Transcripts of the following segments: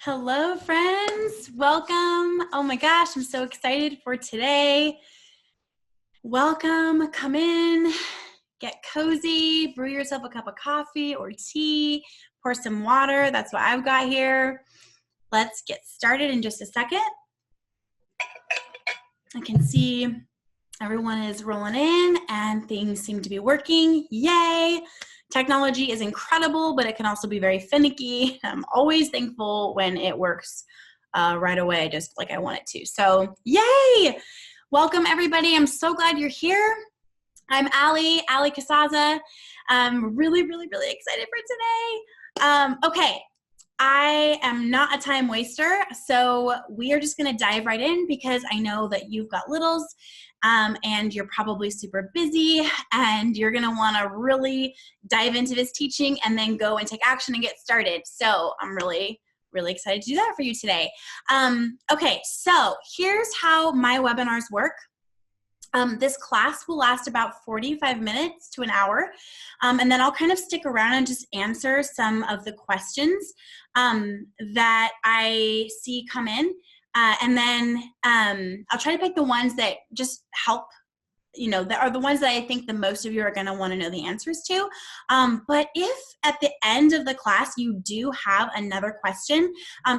Hello, friends. Welcome. Oh my gosh, I'm so excited for today. Welcome. Come in, get cozy, brew yourself a cup of coffee or tea, pour some water. That's what I've got here. Let's get started in just a second. I can see everyone is rolling in and things seem to be working. Yay! Technology is incredible, but it can also be very finicky. I'm always thankful when it works right away, just like I want it to. So yay! Welcome everybody. I'm so glad you're here. I'm Ali Casaza. I'm really excited for today. Okay, I am not a time waster, so we are just going to dive right in because I know that you've got littles and you're probably super busy and you're going to want to really dive into this teaching and then go and take action and get started. So I'm really excited to do that for you today. Okay, so here's how my webinars work. This class will last about 45 minutes to an hour, and then I'll kind of stick around and just answer some of the questions that I see come in, and then I'll try to pick the ones that just help, that are the ones that I think the most of you are going to want to know the answers to. But if at the end of the class you do have another question,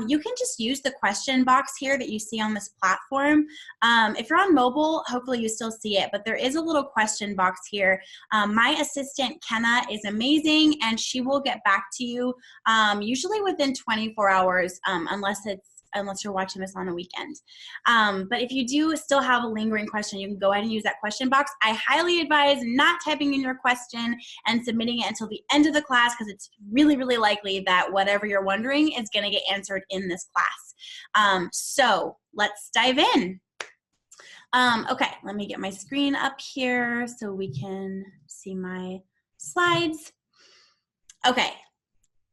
you can just use the question box here that you see on this platform. If you're on mobile, hopefully you still see it, but there is a little question box here. My assistant, Kenna, is amazing, and she will get back to you usually within 24 hours, unless you're watching this on a weekend. But if you do still have a lingering question, you can go ahead and use that question box. I highly advise not typing in your question and submitting it until the end of the class because it's really likely that whatever you're wondering is going to get answered in this class. So let's dive in. Okay, let me get my screen up here so we can see my slides. Okay.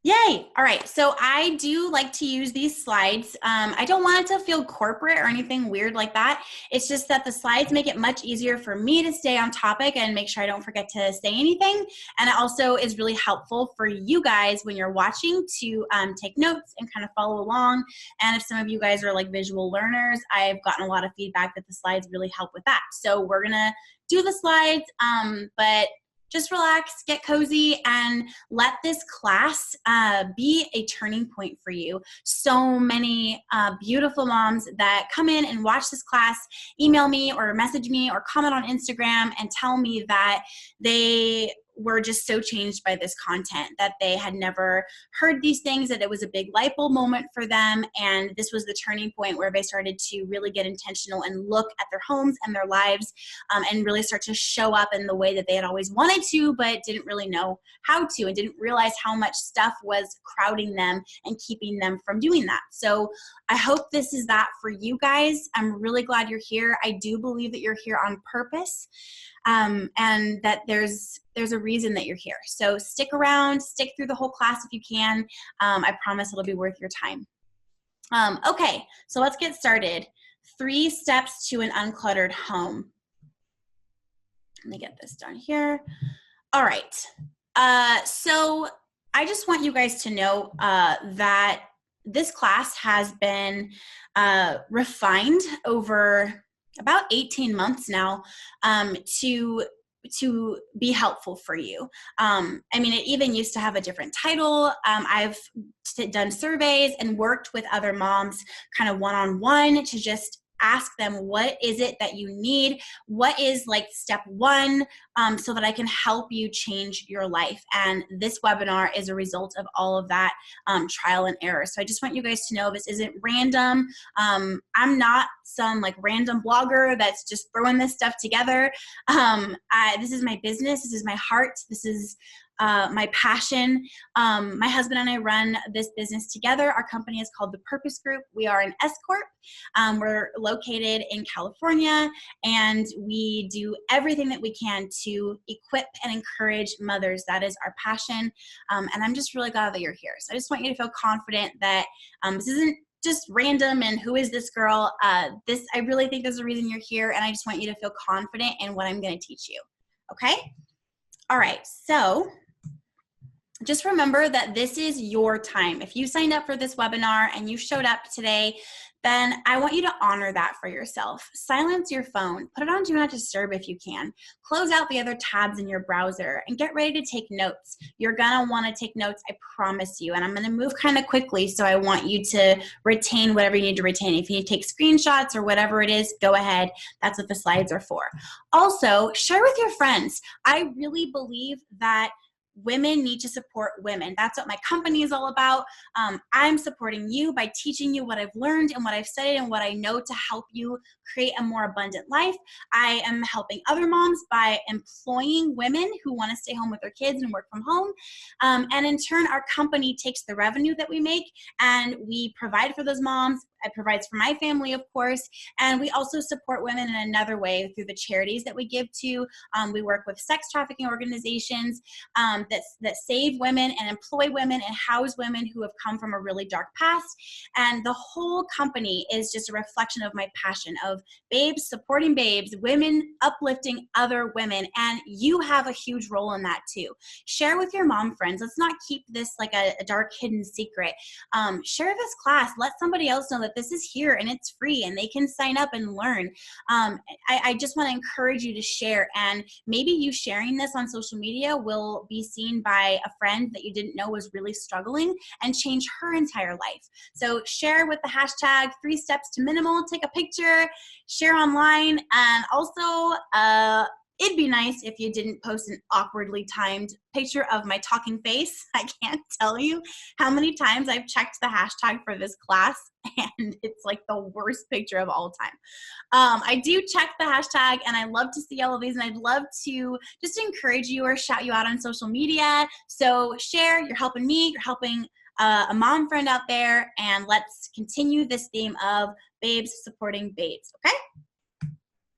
Yay! All right, so I do like to use these slides. I don't want it to feel corporate or anything weird like that. It's just that the slides make it much easier for me to stay on topic and make sure I don't forget to say anything. And it also is really helpful for you guys when you're watching to take notes and kind of follow along. And if some of you guys are like visual learners, I've gotten a lot of feedback that the slides really help with that. So we're gonna do the slides, but just relax, get cozy, and let this class be a turning point for you. So many beautiful moms that come in and watch this class email me or message me or comment on Instagram and tell me that they were just so changed by this content, that they had never heard these things, that it was a big light bulb moment for them, and this was the turning point where they started to really get intentional and look at their homes and their lives and really start to show up in the way that they had always wanted to but didn't really know how to, and didn't realize how much stuff was crowding them and keeping them from doing that. So I hope this is that for you guys. I'm really glad you're here. I do believe that you're here on purpose. And that there's a reason that you're here. So stick around, stick through the whole class if you can. I promise it'll be worth your time. Okay, so let's get started. 3 steps to an uncluttered home. Let me get this done here. All right, so I just want you guys to know that this class has been refined over about 18 months now to be helpful for you. I mean, it even used to have a different title. I've done surveys and worked with other moms kind of one-on-one to just ask them, what is it that you need? What is like step 1 so that I can help you change your life? And this webinar is a result of all of that trial and error. So I just want you guys to know this isn't random. I'm not some like random blogger that's just throwing this stuff together. This is my business. This is my heart. This is my passion. My husband and I run this business together. Our company is called The Purpose Group. We are an S Corp. We're located in California, and we do everything that we can to equip and encourage mothers. That is our passion. And I'm just really glad that you're here. So I just want you to feel confident that this isn't just random and who is this girl. I really think there's a reason you're here, and I just want you to feel confident in what I'm going to teach you. Okay? All right, so just remember that this is your time. If you signed up for this webinar and you showed up today, then I want you to honor that for yourself. Silence your phone. Put it on Do Not Disturb if you can. Close out the other tabs in your browser and get ready to take notes. You're going to want to take notes, I promise you. And I'm going to move kind of quickly, so I want you to retain whatever you need to retain. If you need to take screenshots or whatever it is, go ahead. That's what the slides are for. Also, share with your friends. I really believe that women need to support women. That's what my company is all about. I'm supporting you by teaching you what I've learned and what I've studied and what I know to help you create a more abundant life. I am helping other moms by employing women who want to stay home with their kids and work from home. And in turn, our company takes the revenue that we make and we provide for those moms. It provides for my family, of course, and we also support women in another way through the charities that we give to. We work with sex trafficking organizations that save women and employ women and house women who have come from a really dark past. And the whole company is just a reflection of my passion of babes supporting babes, women uplifting other women, and you have a huge role in that too. Share with your mom friends. Let's not keep this like a dark hidden secret. Share this class. Let somebody else know that this is here and it's free and they can sign up and learn. I just want to encourage you to share, and maybe you sharing this on social media will be seen by a friend that you didn't know was really struggling and change her entire life. So share with the hashtag 3 steps to minimal, take a picture, share online, and also it'd be nice if you didn't post an awkwardly timed picture of my talking face. I can't tell you how many times I've checked the hashtag for this class and it's like the worst picture of all time. I do check the hashtag and I love to see all of these, and I'd love to just encourage you or shout you out on social media. So share, you're helping me, you're helping a mom friend out there, and let's continue this theme of babes supporting babes, okay?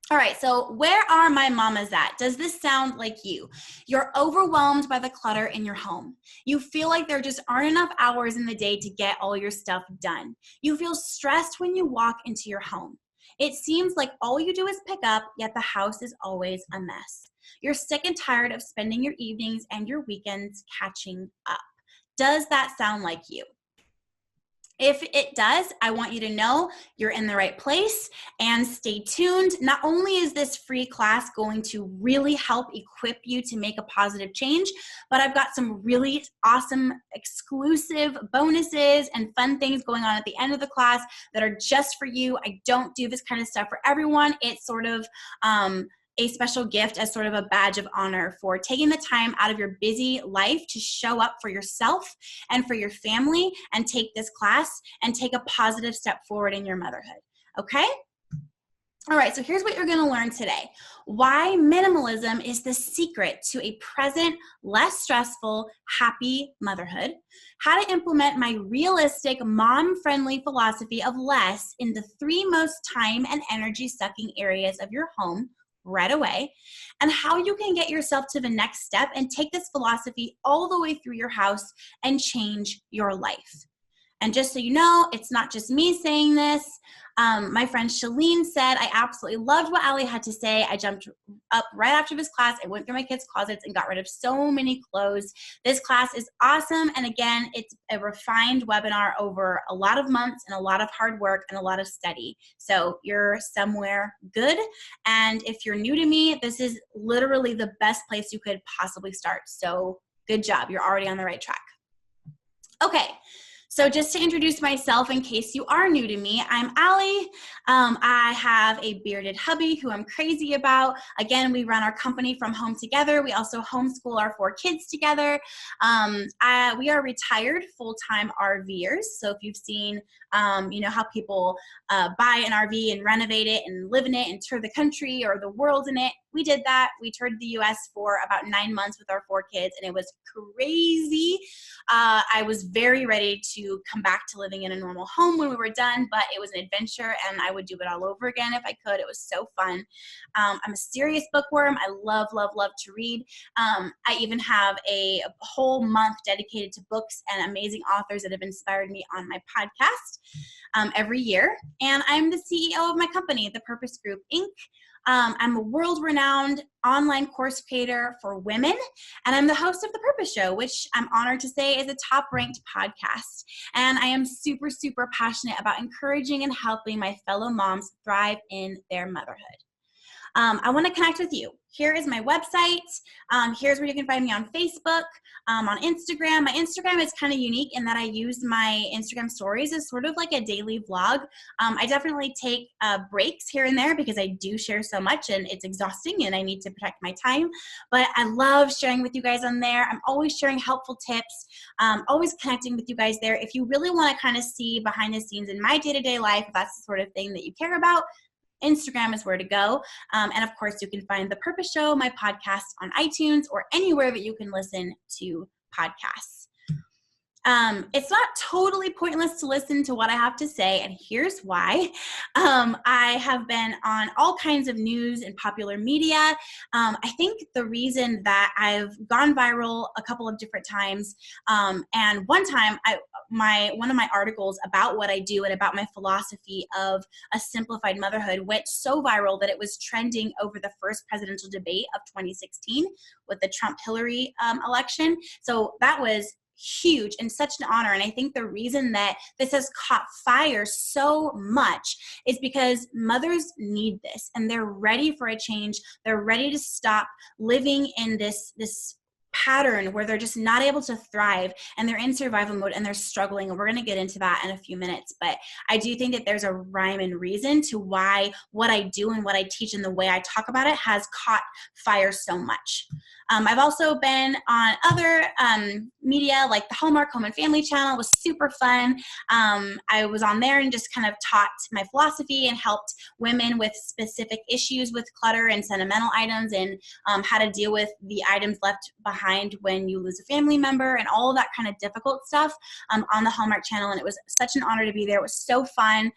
All right, so where are my mamas at? Does this sound like you? You're overwhelmed by the clutter in your home. You feel like there just aren't enough hours in the day to get all your stuff done. You feel stressed when you walk into your home. It seems like all you do is pick up, yet the house is always a mess. You're sick and tired of spending your evenings and your weekends catching up. Does that sound like you? If it does, I want you to know you're in the right place, and stay tuned. Not only is this free class going to really help equip you to make a positive change, but I've got some really awesome exclusive bonuses and fun things going on at the end of the class that are just for you. I don't do this kind of stuff for everyone. It's sort of a special gift as sort of a badge of honor for taking the time out of your busy life to show up for yourself and for your family and take this class and take a positive step forward in your motherhood, okay? All right, so here's what you're gonna learn today. Why minimalism is the secret to a present, less stressful, happy motherhood. How to implement my realistic, mom-friendly philosophy of less in the 3 most time and energy-sucking areas of your home right away, and how you can get yourself to the next step and take this philosophy all the way through your house and change your life. And just so you know, it's not just me saying this. My friend Shalene said, I absolutely loved what Ali had to say. I jumped up right after this class. I went through my kids' closets and got rid of so many clothes. This class is awesome. And again, it's a refined webinar over a lot of months and a lot of hard work and a lot of study. So you're somewhere good. And if you're new to me, this is literally the best place you could possibly start. So good job. You're already on the right track. Okay. So just to introduce myself in case you are new to me, I'm Ali. I have a bearded hubby who I'm crazy about. Again, we run our company from home together. We also homeschool our 4 kids together. We are retired full-time RVers. So if you've seen, you know, how people buy an RV and renovate it and live in it and tour the country or the world in it, we did that. We toured the US for about 9 months with our 4 kids, and it was crazy. I was very ready to come back to living in a normal home when we were done, but it was an adventure and I would do it all over again if I could. It was so fun. I'm a serious bookworm. I love, love, love to read. I even have a whole month dedicated to books and amazing authors that have inspired me on my podcast every year. And I'm the CEO of my company, The Purpose Group, Inc. I'm a world-renowned online course creator for women, and I'm the host of The Purpose Show, which I'm honored to say is a top-ranked podcast. And I am super, super passionate about encouraging and helping my fellow moms thrive in their motherhood. I want to connect with you. Here is my website. Here's where you can find me on Facebook, on Instagram. My Instagram is kind of unique in that I use my Instagram stories as sort of like a daily vlog. I definitely take breaks here and there because I do share so much and it's exhausting and I need to protect my time. But I love sharing with you guys on there. I'm always sharing helpful tips, always connecting with you guys there. If you really want to kind of see behind the scenes in my day-to-day life, if that's the sort of thing that you care about, Instagram is where to go. And of course, you can find The Purpose Show, my podcast, on iTunes or anywhere that you can listen to podcasts. It's not totally pointless to listen to what I have to say, and here's why. I have been on all kinds of news and popular media. I think the reason that I've gone viral a couple of different times, and one time one of my articles about what I do and about my philosophy of a simplified motherhood went so viral that it was trending over the first presidential debate of 2016 with the Trump-Hillary election. So that was huge and such an honor. And I think the reason that this has caught fire so much is because mothers need this and they're ready for a change. They're ready to stop living in this pattern where they're just not able to thrive and they're in survival mode and they're struggling. And we're going to get into that in a few minutes. But I do think that there's a rhyme and reason to why what I do and what I teach and the way I talk about it has caught fire so much. I've also been on other media like the Hallmark Home and Family channel. It was super fun. I was on there and just kind of taught my philosophy and helped women with specific issues with clutter and sentimental items and how to deal with the items left behind when you lose a family member and all of that kind of difficult stuff on the Hallmark channel. And it was such an honor to be there. It was so fun.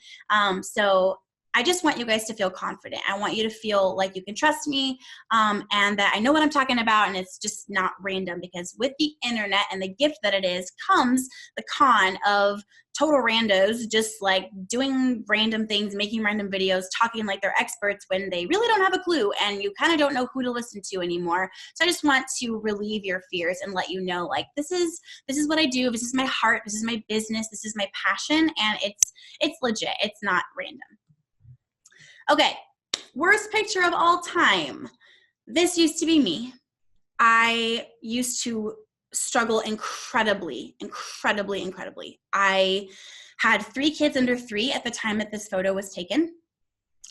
So I just want you guys to feel confident. I want you to feel like you can trust me and that I know what I'm talking about and it's just not random, because with the internet and the gift that it is comes the con of total randos just like doing random things, making random videos, talking like they're experts when they really don't have a clue and you kind of don't know who to listen to anymore. So I just want to relieve your fears and let you know, like, this is what I do. This is my heart. This is my business. This is my passion, and it's legit. It's not random. Okay, worst picture of all time. This used to be me. I used to struggle incredibly. I had 3 kids under 3 at the time that this photo was taken.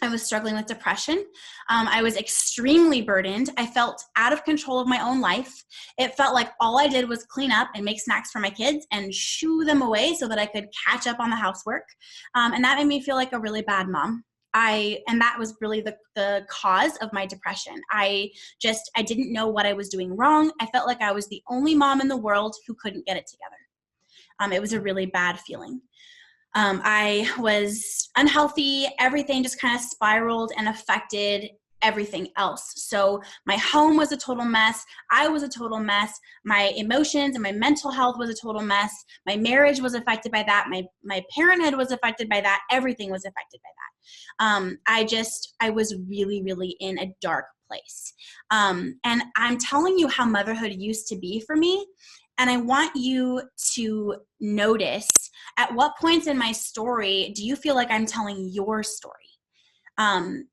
I was struggling with depression. I was extremely burdened. I felt out of control of my own life. It felt like all I did was clean up and make snacks for my kids and shoo them away so that I could catch up on the housework. And that made me feel like a really bad mom. And that was really the cause of my depression. I didn't know what I was doing wrong. I felt like I was the only mom in the world who couldn't get it together. It was a really bad feeling. I was unhealthy. Everything just kind of spiraled and affected everything else. So my home was a total mess. I was a total mess. My emotions and my mental health was a total mess. My marriage was affected by that. My parenthood was affected by that. Everything was affected by that. I was really, really in a dark place. And I'm telling you how motherhood used to be for me. And I want you to notice at what points in my story do you feel like I'm telling your story? I'm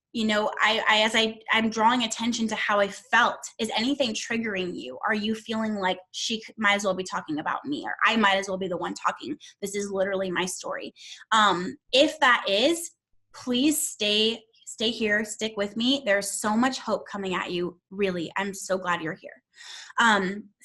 drawing attention to how I felt. Is anything triggering you? Are you feeling like she might as well be talking about me, or I might as well be the one talking? This is literally my story. If that is, please stay here, stick with me. There's so much hope coming at you. Really, I'm so glad you're here.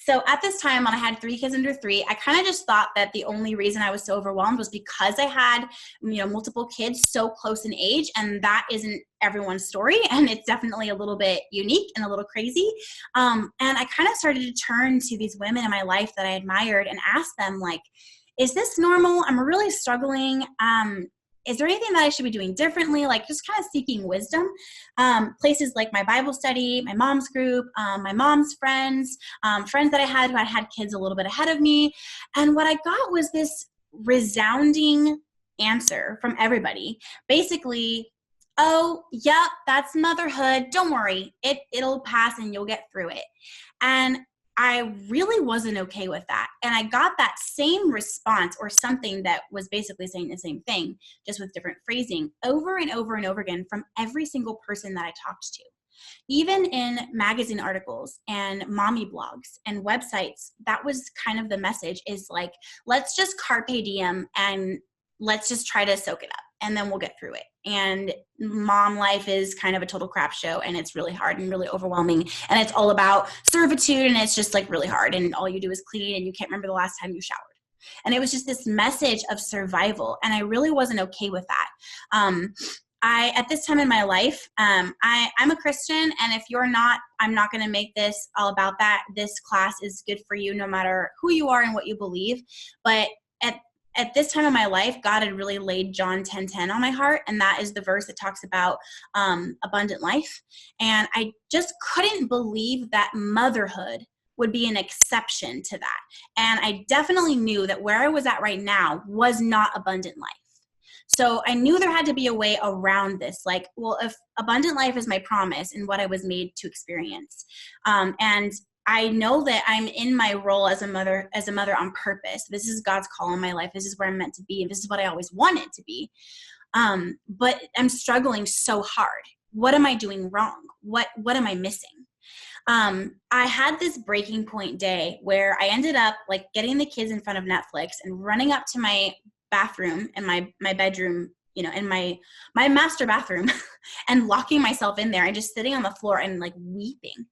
So at this time, when I had 3 kids under 3, I kind of just thought that the only reason I was so overwhelmed was because I had, multiple kids so close in age, and that isn't everyone's story. And it's definitely a little bit unique and a little crazy. And I kind of started to turn to these women in my life that I admired and ask them, like, is this normal? I'm really struggling. Is there anything that I should be doing differently? Like, just kind of seeking wisdom. Places like my Bible study, my mom's group, my mom's friends, friends that I had who had kids a little bit ahead of me. And what I got was this resounding answer from everybody. Basically, oh, yep, that's motherhood. Don't worry. It'll pass and you'll get through it. And I really wasn't okay with that. And I got that same response, or something that was basically saying the same thing, just with different phrasing, over and over and over again from every single person that I talked to. Even in magazine articles and mommy blogs and websites, that was kind of the message, is like, let's just carpe diem and let's just try to soak it up and then we'll get through it. And mom life is kind of a total crap show, and it's really hard and really overwhelming, and it's all about servitude, and it's just like really hard, and all you do is clean and you can't remember the last time you showered. And it was just this message of survival, and I really wasn't okay with that. At this time in my life, I'm a Christian, and if you're not, I'm not going to make this all about that. This class is good for you no matter who you are and what you believe. But at this time in my life, God had really laid John 10:10 on my heart, and that is the verse that talks about abundant life. And I just couldn't believe that motherhood would be an exception to that. And I definitely knew that where I was at right now was not abundant life. So I knew there had to be a way around this. Like, well, if abundant life is my promise and what I was made to experience, and I know that I'm in my role as a mother on purpose. This is God's call in my life. This is where I'm meant to be. And this is what I always wanted to be. But I'm struggling so hard. What am I doing wrong? What am I missing? I had this breaking point day where I ended up like getting the kids in front of Netflix and running up to my bathroom and my bedroom, in my master bathroom and locking myself in there and just sitting on the floor and like weeping.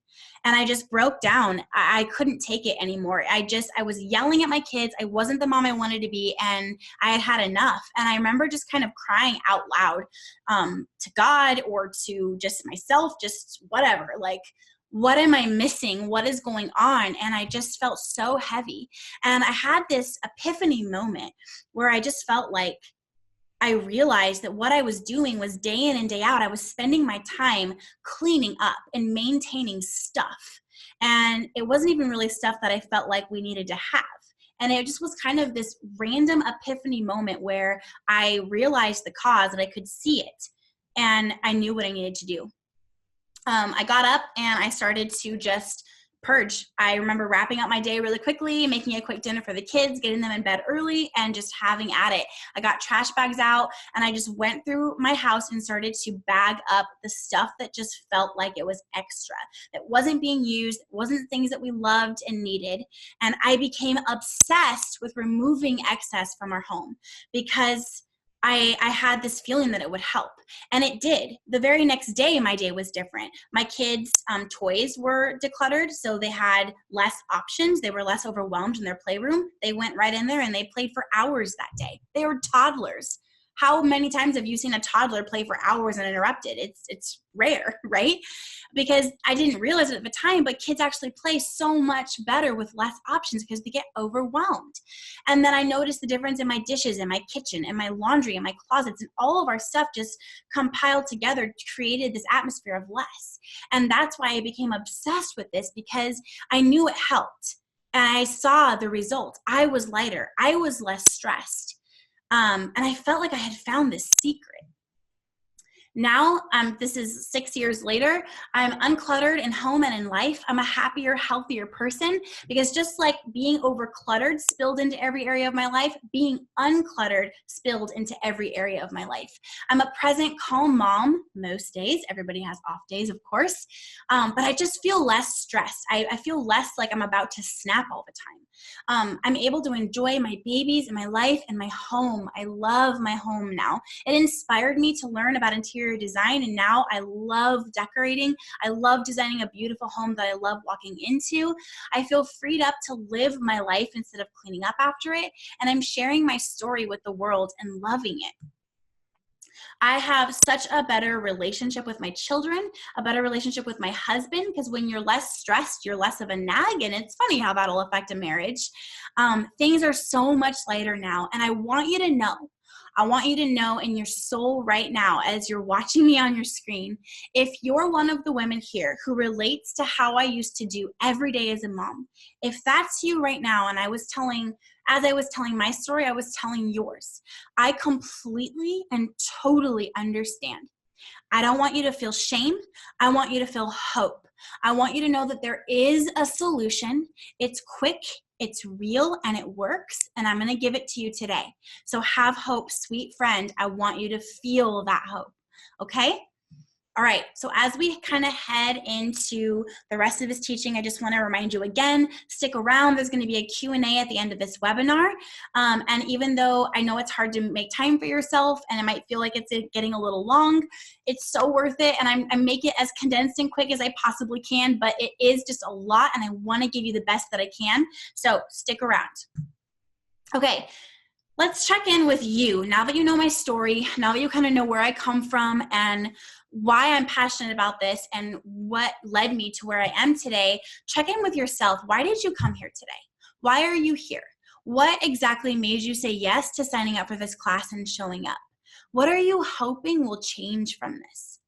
And I just broke down. I couldn't take it anymore. I was yelling at my kids. I wasn't the mom I wanted to be, and I had enough. And I remember just kind of crying out loud to God or to just myself, just whatever, like, what am I missing? What is going on? And I just felt so heavy. And I had this epiphany moment where I just felt like I realized that what I was doing was day in and day out, I was spending my time cleaning up and maintaining stuff. And it wasn't even really stuff that I felt like we needed to have. And it just was kind of this random epiphany moment where I realized the cause and I could see it. And I knew what I needed to do. I got up and I started to just purge. I remember wrapping up my day really quickly, making a quick dinner for the kids, getting them in bed early, and just having at it. I got trash bags out and I just went through my house and started to bag up the stuff that just felt like it was extra, that wasn't being used, wasn't things that we loved and needed. And I became obsessed with removing excess from our home because I had this feeling that it would help. And it did. The very next day, my day was different. My kids' toys were decluttered, so they had less options. They were less overwhelmed in their playroom. They went right in there and they played for hours that day. They were toddlers. How many times have you seen a toddler play for hours uninterrupted? It's rare, right? Because I didn't realize it at the time, but kids actually play so much better with less options because they get overwhelmed. And then I noticed the difference in my dishes, in my kitchen, in my laundry, in my closets, and all of our stuff just compiled together created this atmosphere of less. And that's why I became obsessed with this, because I knew it helped. And I saw the results. I was lighter. I was less stressed. And I felt like I had found this secret. Now, this is 6 years later, I'm uncluttered in home and in life. I'm a happier, healthier person, because just like being overcluttered spilled into every area of my life, being uncluttered spilled into every area of my life. I'm a present, calm mom most days. Everybody has off days, of course. But I just feel less stressed. I feel less like I'm about to snap all the time. I'm able to enjoy my babies and my life and my home. I love my home now. It inspired me to learn about interior design, and now I love decorating. I love designing a beautiful home that I love walking into. I feel freed up to live my life instead of cleaning up after it, and I'm sharing my story with the world and loving it. I have such a better relationship with my children, a better relationship with my husband, because when you're less stressed, you're less of a nag, and it's funny how that'll affect a marriage. Things are so much lighter now, and I want you to know in your soul right now, as you're watching me on your screen, if you're one of the women here who relates to how I used to do every day as a mom, if that's you right now, and as I was telling my story, I was telling yours, I completely and totally understand. I don't want you to feel shame. I want you to feel hope. I want you to know that there is a solution. It's quick, it's real, and it works, and I'm going to give it to you today. So have hope, sweet friend. I want you to feel that hope, okay? All right, so as we kind of head into the rest of this teaching, I just want to remind you again, stick around. There's going to be a Q&A at the end of this webinar. And even though I know it's hard to make time for yourself and it might feel like it's getting a little long, it's so worth it. And I make it as condensed and quick as I possibly can, but it is just a lot and I want to give you the best that I can. So stick around. Okay. Let's check in with you. Now that you know my story, now that you kind of know where I come from and why I'm passionate about this and what led me to where I am today, check in with yourself. Why did you come here today? Why are you here? What exactly made you say yes to signing up for this class and showing up? What are you hoping will change from this?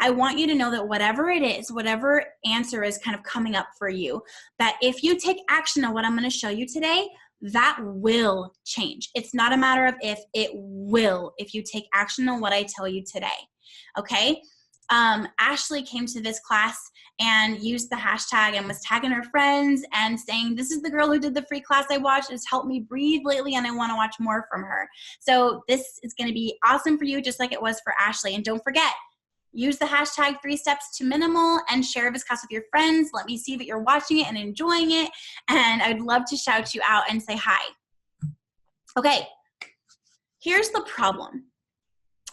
I want you to know that whatever it is, whatever answer is kind of coming up for you, that if you take action on what I'm going to show you today, that will change. It's not a matter of if, it will if you take action on what I tell you today, okay? Ashley came to this class and used the hashtag and was tagging her friends and saying, this is the girl who did the free class I watched. It's helped me breathe lately and I want to watch more from her. So this is going to be awesome for you just like it was for Ashley. And don't forget, use the hashtag 3 steps to minimal and share this class with your friends. Let me see that you're watching it and enjoying it. And I'd love to shout you out and say hi. Okay, here's the problem.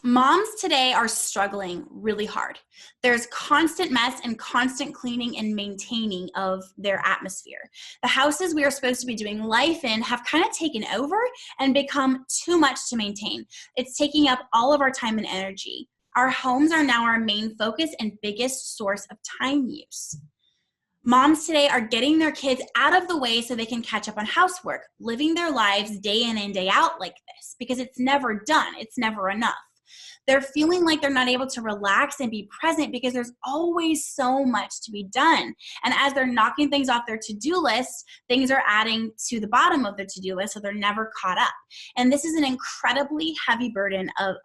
Moms today are struggling really hard. There's constant mess and constant cleaning and maintaining of their atmosphere. The houses we are supposed to be doing life in have kind of taken over and become too much to maintain. It's taking up all of our time and energy. Our homes are now our main focus and biggest source of time use. Moms today are getting their kids out of the way so they can catch up on housework, living their lives day in and day out like this because it's never done. It's never enough. They're feeling like they're not able to relax and be present because there's always so much to be done. And as they're knocking things off their to-do list, things are adding to the bottom of their to-do list, so they're never caught up. And this is an incredibly heavy burden of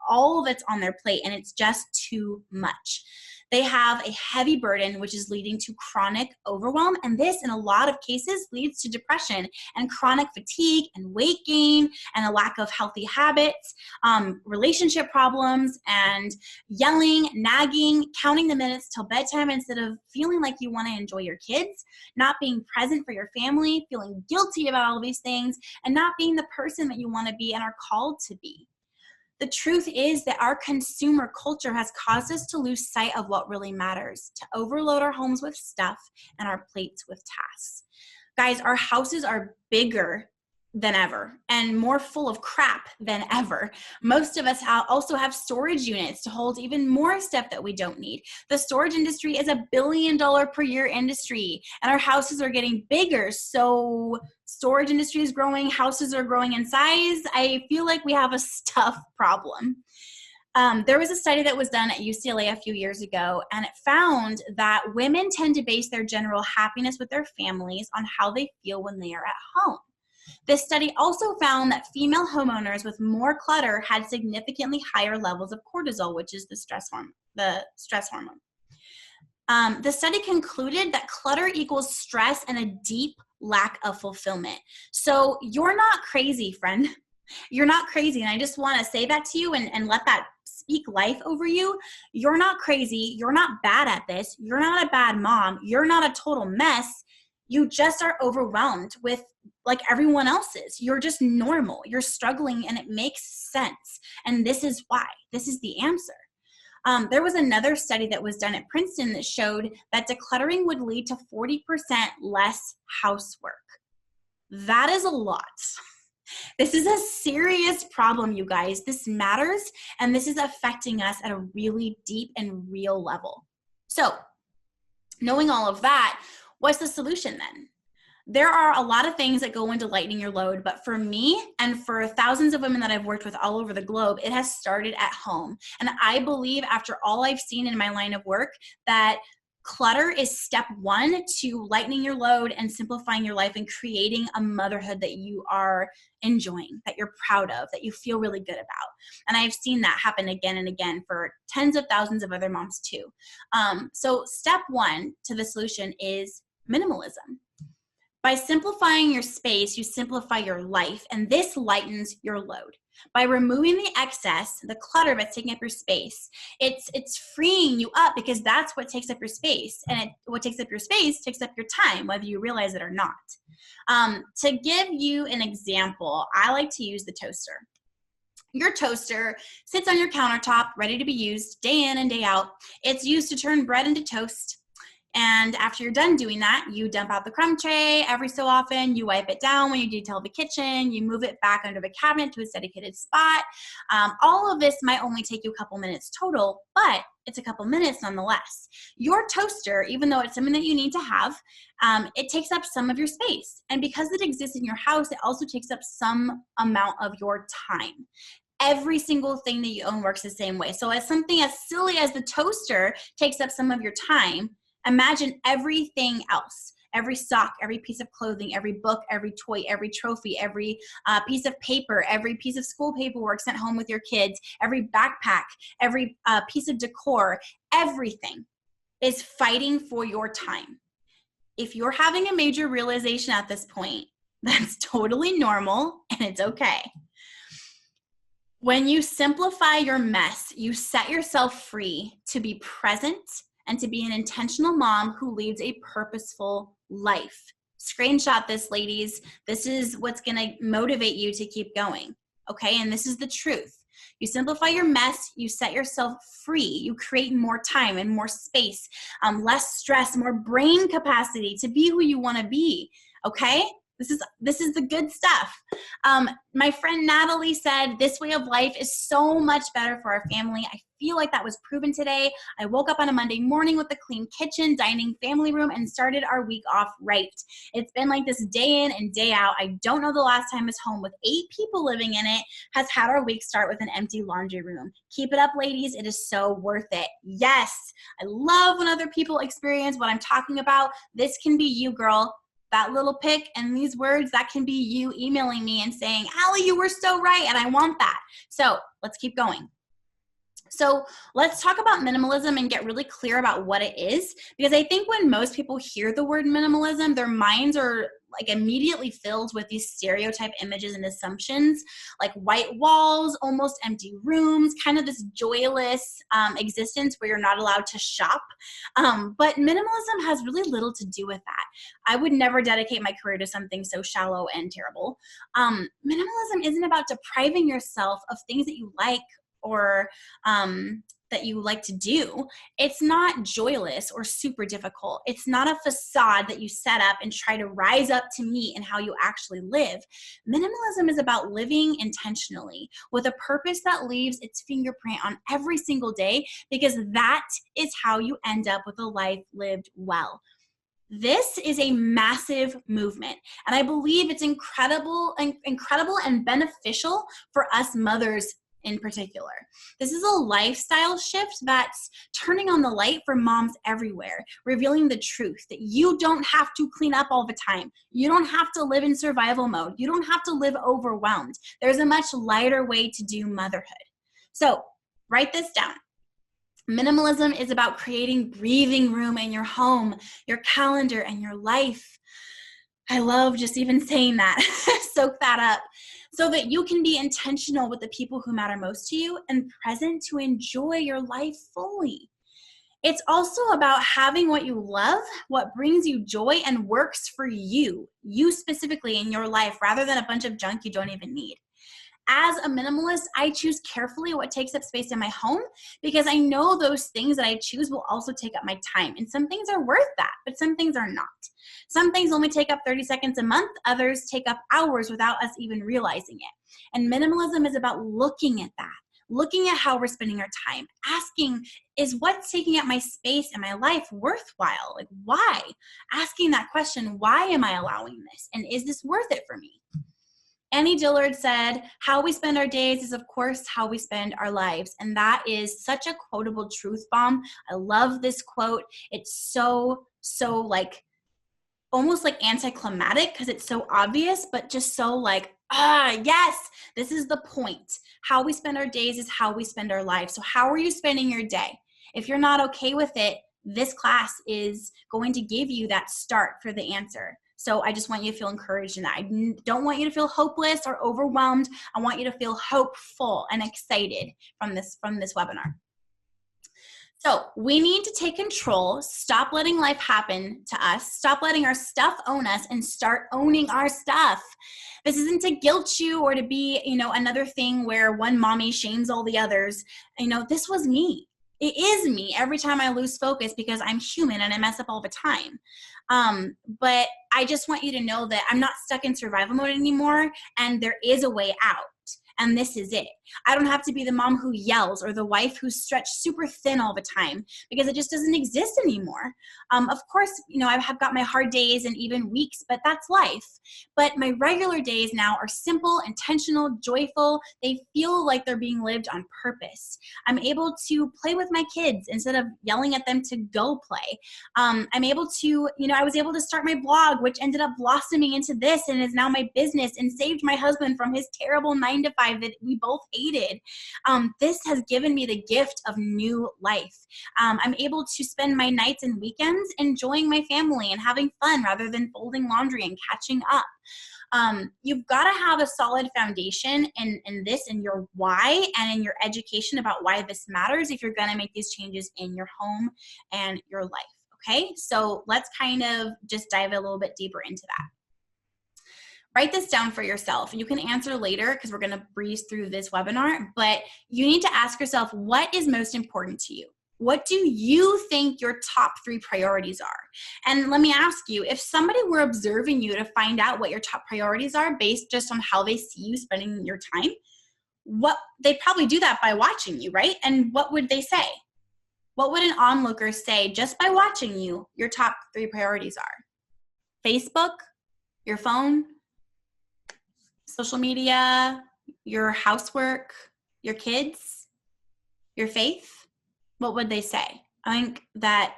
all that's on their plate, and it's just too much. They have a heavy burden, which is leading to chronic overwhelm, and this, in a lot of cases, leads to depression and chronic fatigue and weight gain and a lack of healthy habits, relationship problems, and yelling, nagging, counting the minutes till bedtime instead of feeling like you want to enjoy your kids, not being present for your family, feeling guilty about all of these things, and not being the person that you want to be and are called to be. The truth is that our consumer culture has caused us to lose sight of what really matters, to overload our homes with stuff and our plates with tasks. Guys, our houses are bigger than ever and more full of crap than ever. Most of us also have storage units to hold even more stuff that we don't need. The storage industry is $1 billion per year industry, and our houses are getting bigger. So storage industry is growing, houses are growing in size. I feel like we have a stuff problem. There was a study that was done at UCLA a few years ago, and it found that women tend to base their general happiness with their families on how they feel when they are at home. This study also found that female homeowners with more clutter had significantly higher levels of cortisol, which is the stress hormone. The study concluded that clutter equals stress and a deep lack of fulfillment. So you're not crazy, friend. You're not crazy. And I just want to say that to you and let that speak life over you. You're not crazy. You're not bad at this. You're not a bad mom. You're not a total mess. You just are overwhelmed with like everyone else is. You're just normal. You're struggling and it makes sense. And this is why. This is the answer. There was another study that was done at Princeton that showed that decluttering would lead to 40% less housework. That is a lot. This is a serious problem, you guys. This matters, and this is affecting us at a really deep and real level. So, knowing all of that, what's the solution then? There are a lot of things that go into lightening your load, but for me and for thousands of women that I've worked with all over the globe, it has started at home. And I believe after all I've seen in my line of work that Clutter is step one to lightening your load and simplifying your life and creating a motherhood that you are enjoying, that you're proud of, that you feel really good about. And I've seen that happen again and again for tens of thousands of other moms too. So step one to the solution is minimalism. By simplifying your space, you simplify your life, and this lightens your load. By removing the excess, the clutter that's taking up your space, it's freeing you up, because that's what takes up your space. And what takes up your space takes up your time, whether you realize it or not. To give you an example, I like to use the toaster. Your toaster sits on your countertop, ready to be used day in and day out. It's used to turn bread into toast. And after you're done doing that, you dump out the crumb tray every so often. You wipe it down when you detail the kitchen. You move it back under the cabinet to its dedicated spot. All of this might only take you a couple minutes total, but it's a couple minutes nonetheless. Your toaster, even though it's something that you need to have, it takes up some of your space. And because it exists in your house, it also takes up some amount of your time. Every single thing that you own works the same way. So as something as silly as the toaster takes up some of your time, imagine everything else, every sock, every piece of clothing, every book, every toy, every trophy, every piece of paper, every piece of school paperwork sent home with your kids, every backpack, every piece of decor, everything is fighting for your time. If you're having a major realization at this point, that's totally normal and it's okay. When you simplify your mess, you set yourself free to be present and to be an intentional mom who leads a purposeful life. Screenshot this, ladies. This is what's going to motivate you to keep going, okay? And this is the truth. You simplify your mess, you set yourself free, you create more time and more space, less stress, more brain capacity to be who you want to be, okay? This is the good stuff. My friend Natalie said, this way of life is so much better for our family. I feel like that was proven today. I woke up on a Monday morning with a clean kitchen, dining, family room, and started our week off right. It's been like this day in and day out. I don't know the last time this home with 8 people living in it has had our week start with an empty laundry room. Keep it up, ladies. It is so worth it. Yes, I love when other people experience what I'm talking about. This can be you, girl. That little pic and these words, that can be you emailing me and saying, Allie, you were so right, and I want that. So let's keep going. So let's talk about minimalism and get really clear about what it is, because I think when most people hear the word minimalism, their minds are like immediately filled with these stereotype images and assumptions, like white walls, almost empty rooms, kind of this joyless existence where you're not allowed to shop. But minimalism has really little to do with that. I would never dedicate my career to something so shallow and terrible. Minimalism isn't about depriving yourself of things that you like or that you like to do. It's not joyless or super difficult. It's not a facade that you set up and try to rise up to meet in how you actually live. Minimalism is about living intentionally with a purpose that leaves its fingerprint on every single day, because that is how you end up with a life lived well. This is a massive movement, and I believe it's incredible and beneficial for us mothers in particular. This is a lifestyle shift that's turning on the light for moms everywhere, revealing the truth that you don't have to clean up all the time. You don't have to live in survival mode. You don't have to live overwhelmed. There's a much lighter way to do motherhood. So write this down. Minimalism is about creating breathing room in your home, your calendar, and your life. I love just even saying that. Soak that up. So that you can be intentional with the people who matter most to you and present to enjoy your life fully. It's also about having what you love, what brings you joy and works for you specifically in your life, rather than a bunch of junk you don't even need. As a minimalist, I choose carefully what takes up space in my home, because I know those things that I choose will also take up my time. And some things are worth that, but some things are not. Some things only take up 30 seconds a month. Others take up hours without us even realizing it. And minimalism is about looking at that, looking at how we're spending our time, asking, is what's taking up my space in my life worthwhile? Like, why? Asking that question, why am I allowing this? And is this worth it for me? Annie Dillard said, how we spend our days is, of course, how we spend our lives. And that is such a quotable truth bomb. I love this quote. It's so like, almost like anticlimactic because it's so obvious, but just so like, yes, this is the point. How we spend our days is how we spend our lives. So how are you spending your day? If you're not okay with it, this class is going to give you that start for the answer. So I just want you to feel encouraged in that. I don't want you to feel hopeless or overwhelmed. I want you to feel hopeful and excited from this webinar. So we need to take control, stop letting life happen to us, stop letting our stuff own us, and start owning our stuff. This isn't to guilt you or to be, another thing where one mommy shames all the others. This was me. It is me every time I lose focus because I'm human and I mess up all the time. But I just want you to know that I'm not stuck in survival mode anymore, and there is a way out. And this is it. I don't have to be the mom who yells or the wife who's stretched super thin all the time because it just doesn't exist anymore. Of course, I have got my hard days and even weeks, but that's life. But my regular days now are simple, intentional, joyful. They feel like they're being lived on purpose. I'm able to play with my kids instead of yelling at them to go play. I'm able to, I was able to start my blog, which ended up blossoming into this and is now my business and saved my husband from his terrible 9-to-5 that we both hated. This has given me the gift of new life. I'm able to spend my nights and weekends enjoying my family and having fun rather than folding laundry and catching up. You've got to have a solid foundation in this, in your why, and in your education about why this matters if you're going to make these changes in your home and your life. Okay, so let's kind of just dive a little bit deeper into that. Write this down for yourself. You can answer later because we're going to breeze through this webinar, but you need to ask yourself, what is most important to you? What do you think your top 3 priorities are? And let me ask you, if somebody were observing you to find out what your top priorities are based just on how they see you spending your time, they'd probably do that by watching you, right? And what would they say? What would an onlooker say just by watching you, your top 3 priorities are? Facebook, your phone, social media, your housework, your kids, your faith? What would they say? I think that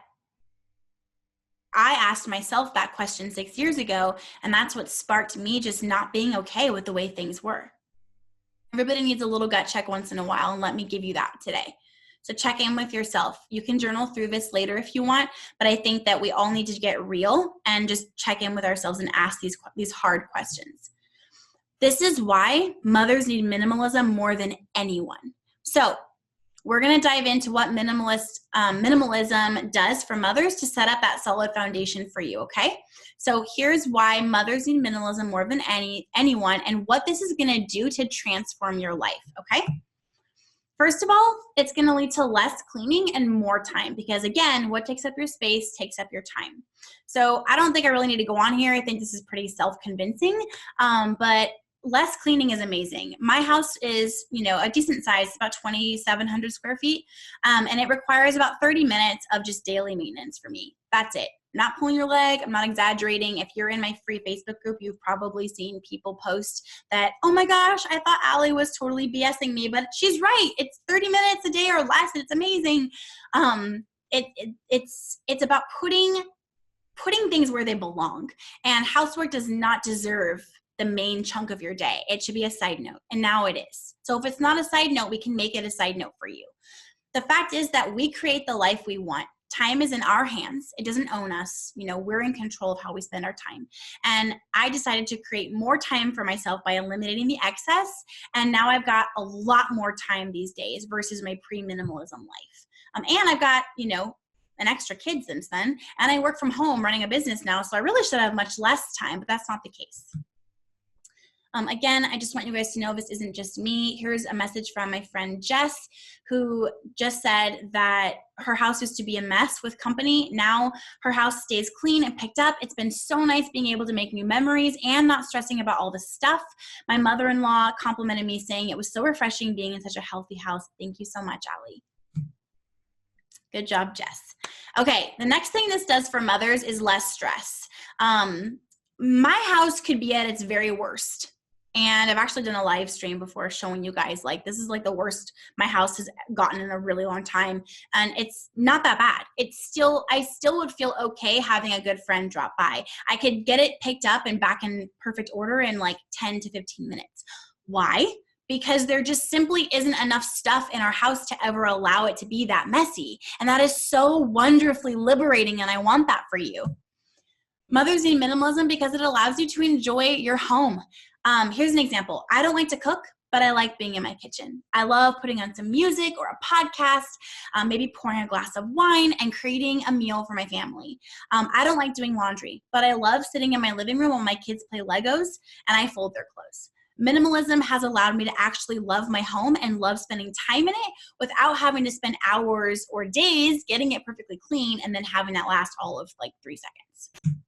I asked myself that question 6 years ago, and that's what sparked me just not being okay with the way things were. Everybody needs a little gut check once in a while, and let me give you that today. So check in with yourself. You can journal through this later if you want, but I think that we all need to get real and just check in with ourselves and ask these hard questions. This is why mothers need minimalism more than anyone. So we're going to dive into what minimalism does for mothers to set up that solid foundation for you, okay? So here's why mothers need minimalism more than anyone and what this is going to do to transform your life, okay? First of all, it's going to lead to less cleaning and more time because, again, what takes up your space takes up your time. So I don't think I really need to go on here. I think this is pretty self-convincing, but less cleaning is amazing. My house is, a decent size, about 2,700 square feet, and it requires about 30 minutes of just daily maintenance for me. That's it. Not pulling your leg. I'm not exaggerating. If you're in my free Facebook group, you've probably seen people post that, oh my gosh, I thought Allie was totally BSing me, but she's right. It's 30 minutes a day or less, and it's amazing. It's about putting things where they belong, and housework does not deserve the main chunk of your day. It should be a side note, and now it is. So if it's not a side note, we can make it a side note for you. The fact is that we create the life we want. Time is in our hands. It doesn't own us. We're in control of how we spend our time. And I decided to create more time for myself by eliminating the excess. And now I've got a lot more time these days versus my pre-minimalism life. And I've got, an extra kid since then. And I work from home running a business now. So I really should have much less time, but that's not the case. Again, I just want you guys to know this isn't just me. Here's a message from my friend Jess, who just said that her house used to be a mess with company. Now her house stays clean and picked up. It's been so nice being able to make new memories and not stressing about all the stuff. My mother-in-law complimented me saying it was so refreshing being in such a healthy house. Thank you so much, Allie. Good job, Jess. Okay, the next thing this does for mothers is less stress. My house could be at its very worst. And I've actually done a live stream before showing you guys, like, this is like the worst my house has gotten in a really long time. And it's not that bad. I still would feel okay having a good friend drop by. I could get it picked up and back in perfect order in like 10 to 15 minutes. Why? Because there just simply isn't enough stuff in our house to ever allow it to be that messy. And that is so wonderfully liberating, and I want that for you. Mothers need minimalism because it allows you to enjoy your home. Here's an example. I don't like to cook, but I like being in my kitchen. I love putting on some music or a podcast, maybe pouring a glass of wine and creating a meal for my family. I don't like doing laundry, but I love sitting in my living room while my kids play Legos and I fold their clothes. Minimalism has allowed me to actually love my home and love spending time in it without having to spend hours or days getting it perfectly clean and then having that last all of like 3 seconds.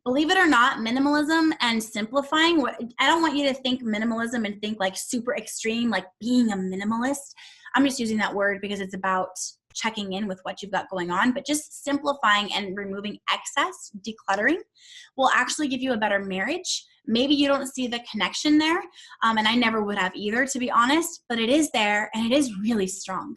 Believe it or not, minimalism and simplifying, I don't want you to think minimalism and think like super extreme, like being a minimalist. I'm just using that word because it's about checking in with what you've got going on, but just simplifying and removing excess, decluttering, will actually give you a better marriage. Maybe you don't see the connection there, and I never would have either, to be honest, but it is there and it is really strong.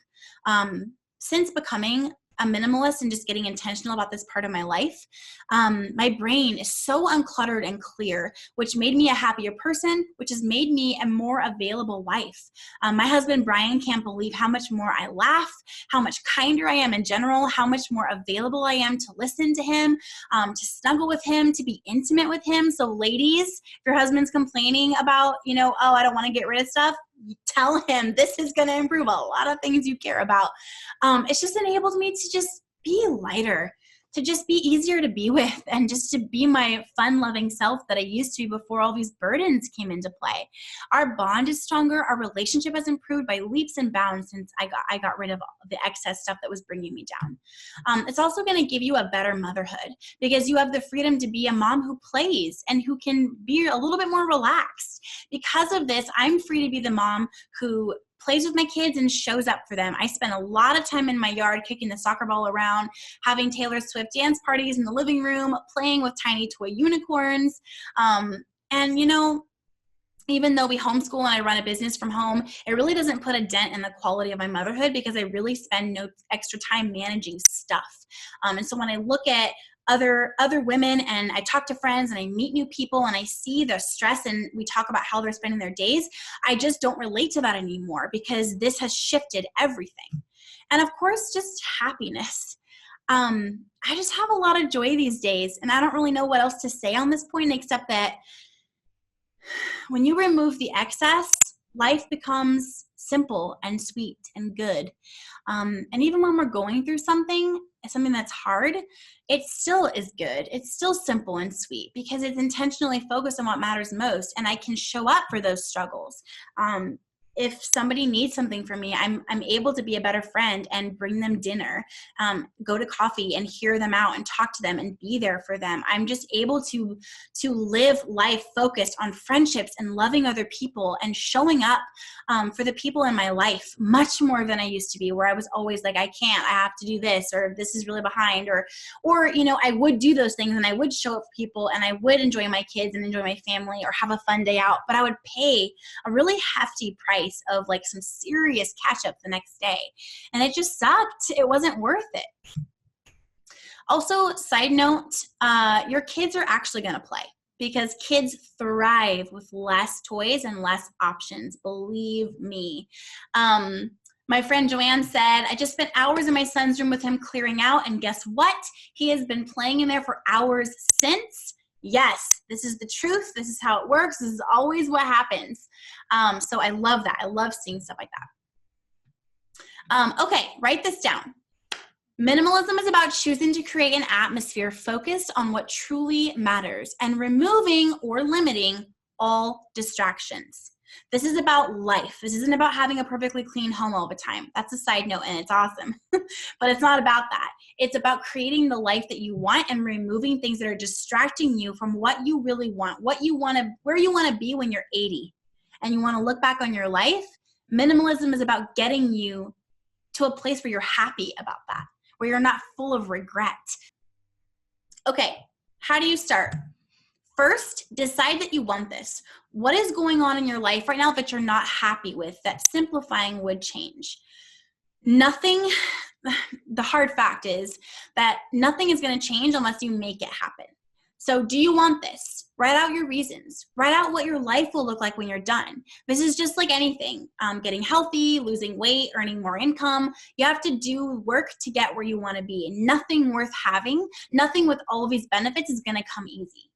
Since becoming a minimalist and just getting intentional about this part of my life, my brain is so uncluttered and clear, which made me a happier person, which has made me a more available wife. My husband, Brian, can't believe how much more I laugh, how much kinder I am in general, how much more available I am to listen to him, to snuggle with him, to be intimate with him. So ladies, if your husband's complaining about, oh, I don't want to get rid of stuff, tell him this is going to improve a lot of things you care about. It's just enabled me to just be lighter, to just be easier to be with, and just to be my fun-loving self that I used to be before all these burdens came into play. Our bond is stronger. Our relationship has improved by leaps and bounds since I got rid of the excess stuff that was bringing me down. It's also going to give you a better motherhood because you have the freedom to be a mom who plays and who can be a little bit more relaxed. Because of this, I'm free to be the mom who plays with my kids and shows up for them. I spend a lot of time in my yard kicking the soccer ball around, having Taylor Swift dance parties in the living room, playing with tiny toy unicorns. And even though we homeschool and I run a business from home, it really doesn't put a dent in the quality of my motherhood because I really spend no extra time managing stuff. And so when I look at other women and I talk to friends and I meet new people and I see the stress and we talk about how they're spending their days, I just don't relate to that anymore because this has shifted everything. And of course, just happiness. I just have a lot of joy these days, and I don't really know what else to say on this point except that when you remove the excess, life becomes simple and sweet and good. And even when we're going through something that's hard, it still is good. It's still simple and sweet because it's intentionally focused on what matters most, and I can show up for those struggles. If somebody needs something from me, I'm able to be a better friend and bring them dinner, go to coffee and hear them out and talk to them and be there for them. I'm just able to live life focused on friendships and loving other people and showing up for the people in my life much more than I used to be, where I was always like, I can't, I have to do this, or this is really behind, or I would do those things and I would show up for people and I would enjoy my kids and enjoy my family or have a fun day out, but I would pay a really hefty price of like some serious catch up the next day. And it just sucked. It wasn't worth it. Also, side note, your kids are actually going to play because kids thrive with less toys and less options. Believe me. My friend Joanne said, I just spent hours in my son's room with him clearing out. And guess what? He has been playing in there for hours since. Yes, this is the truth. This is how it works. This is always what happens. So I love that. I love seeing stuff like that. Okay, write this down. Minimalism is about choosing to create an atmosphere focused on what truly matters and removing or limiting all distractions. This is about life. This isn't about having a perfectly clean home all the time. That's a side note and it's awesome, but it's not about that. It's about creating the life that you want and removing things that are distracting you from what you really want, where you want to be when you're 80 and you want to look back on your life. Minimalism is about getting you to a place where you're happy about that, where you're not full of regret. Okay, how do you start? First, decide that you want this. What is going on in your life right now that you're not happy with that simplifying would change? Nothing, the hard fact is that nothing is going to change unless you make it happen. So do you want this? Write out your reasons. Write out what your life will look like when you're done. This is just like anything. Getting healthy, losing weight, earning more income. You have to do work to get where you want to be. Nothing worth having, nothing with all of these benefits is going to come easy.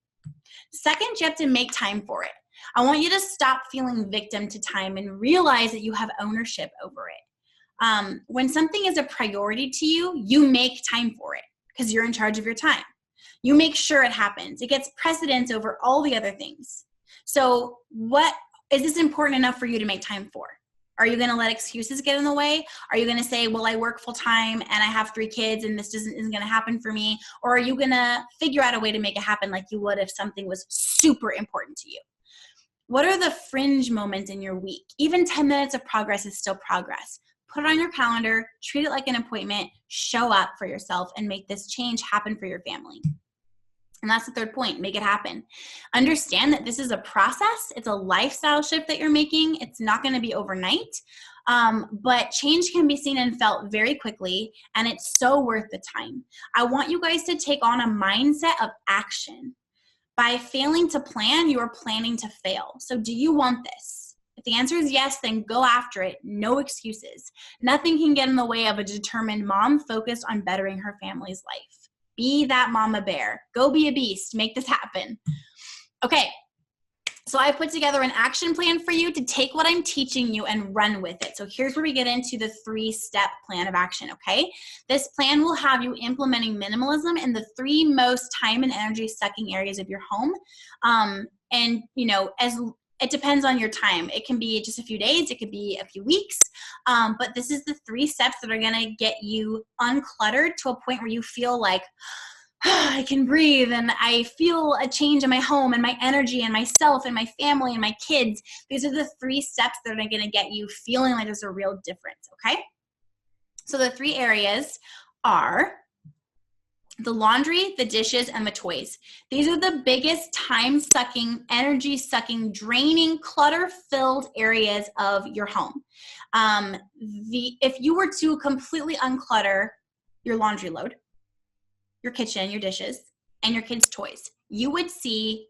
Second, you have to make time for it. I want you to stop feeling victim to time and realize that you have ownership over it. When something is a priority to you, you make time for it because you're in charge of your time. You make sure it happens. It gets precedence over all the other things. So what is this important enough for you to make time for? Are you going to let excuses get in the way? Are you going to say, well, I work full time and I have 3 kids and this isn't going to happen for me? Or are you going to figure out a way to make it happen like you would if something was super important to you? What are the fringe moments in your week? Even 10 minutes of progress is still progress. Put it on your calendar, treat it like an appointment, show up for yourself, and make this change happen for your family. And that's the third point, make it happen. Understand that this is a process. It's a lifestyle shift that you're making. It's not going to be overnight, but change can be seen and felt very quickly, and it's so worth the time. I want you guys to take on a mindset of action. By failing to plan, you are planning to fail. So do you want this? If the answer is yes, then go after it. No excuses. Nothing can get in the way of a determined mom focused on bettering her family's life. Be that mama bear. Go be a beast. Make this happen. Okay, so I've put together an action plan for you to take what I'm teaching you and run with it. So here's where we get into the 3-step plan of action, okay? This plan will have you implementing minimalism in the 3 most time and energy sucking areas of your home. And, you know, as it depends on your time. It can be just a few days. It could be a few weeks. But this is the 3 steps that are going to get you uncluttered to a point where you feel like, I can breathe and I feel a change in my home and my energy and myself and my family and my kids. These are the 3 steps that are going to get you feeling like there's a real difference, okay? So the 3 areas are the laundry, the dishes, and the toys. These are the biggest time-sucking, energy-sucking, draining, clutter-filled areas of your home. If you were to completely unclutter your laundry load, your kitchen, your dishes, and your kids' toys, you would see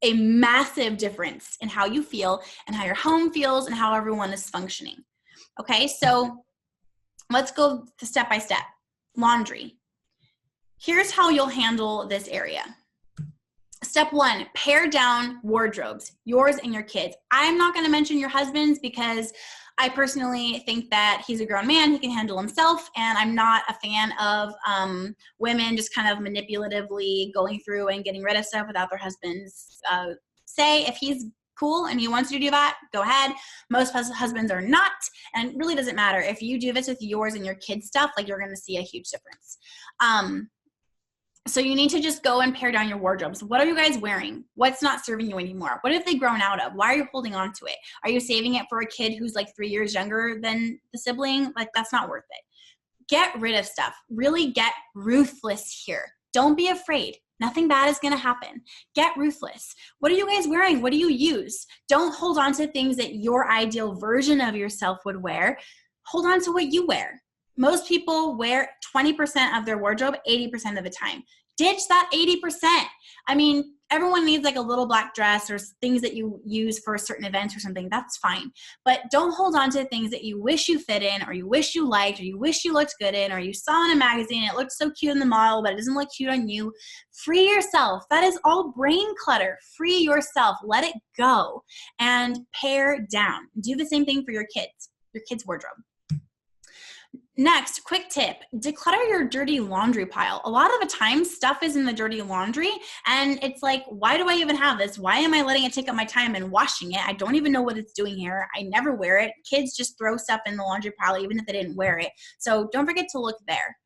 a massive difference in how you feel and how your home feels and how everyone is functioning. Okay, so let's go step by step. Laundry. Here's how you'll handle this area. Step 1, pare down wardrobes, yours and your kids. I'm not going to mention your husband's because I personally think that he's a grown man. He can handle himself, and I'm not a fan of women just kind of manipulatively going through and getting rid of stuff without their husband's say. If he's cool and he wants you to do that, go ahead. Most husbands are not, and it really doesn't matter. If you do this with yours and your kids' stuff, like, you're going to see a huge difference. So you need to just go and pare down your wardrobes. What are you guys wearing? What's not serving you anymore? What have they grown out of? Why are you holding on to it? Are you saving it for a kid who's like 3 years younger than the sibling? Like, that's not worth it. Get rid of stuff. Really get ruthless here. Don't be afraid. Nothing bad is going to happen. Get ruthless. What are you guys wearing? What do you use? Don't hold on to things that your ideal version of yourself would wear. Hold on to what you wear. Most people wear 20% of their wardrobe 80% of the time. Ditch that 80%. I mean, everyone needs like a little black dress or things that you use for a certain event or something. That's fine. But don't hold on to things that you wish you fit in, or you wish you liked, or you wish you looked good in, or you saw in a magazine, it looked so cute in the model, but it doesn't look cute on you. Free yourself. That is all brain clutter. Free yourself. Let it go and pare down. Do the same thing for your kids' wardrobe. Next, quick tip, declutter your dirty laundry pile. A lot of the time, stuff is in the dirty laundry, and it's like, why do I even have this? Why am I letting it take up my time and washing it? I don't even know what it's doing here. I never wear it. Kids just throw stuff in the laundry pile even if they didn't wear it. So don't forget to look there.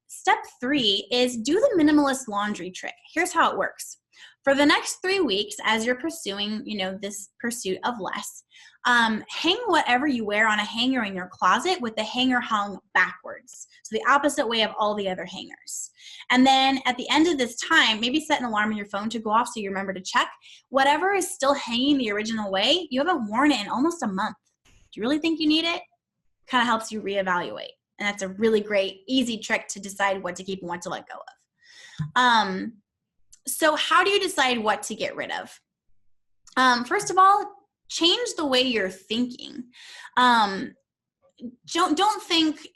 Step 3 is do the minimalist laundry trick. Here's how it works. For the next 3 weeks, as you're pursuing, this pursuit of less, Hang whatever you wear on a hanger in your closet with the hanger hung backwards. So the opposite way of all the other hangers. And then at the end of this time, maybe set an alarm on your phone to go off so you remember to check. Whatever is still hanging the original way, you haven't worn it in almost a month. Do you really think you need it? Kind of helps you reevaluate. And that's a really great, easy trick to decide what to keep and what to let go of. So how do you decide what to get rid of? First of all, change the way you're thinking. Don't think,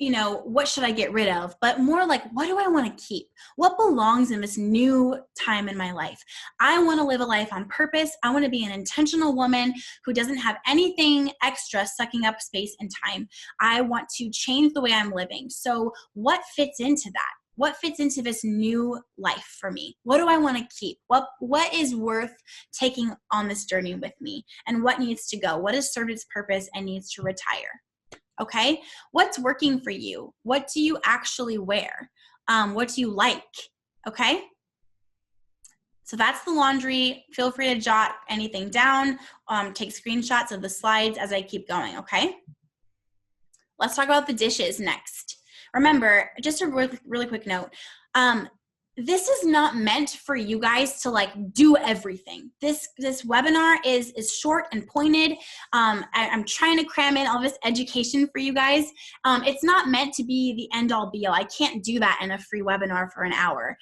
what should I get rid of, but more like, what do I want to keep? What belongs in this new time in my life? I want to live a life on purpose. I want to be an intentional woman who doesn't have anything extra sucking up space and time. I want to change the way I'm living. So what fits into that? What fits into this new life for me? What do I want to keep? What is worth taking on this journey with me? And what needs to go? What has served its purpose and needs to retire? Okay? What's working for you? What do you actually wear? What do you like? Okay? So that's the laundry. Feel free to jot anything down. Take screenshots of the slides as I keep going, okay? Let's talk about the dishes next. Remember, just a really quick note, this is not meant for you guys to do everything. This webinar is short and pointed. I'm trying to cram in all this education for you guys. It's not meant to be the end all be all. I can't do that in a free webinar for an hour.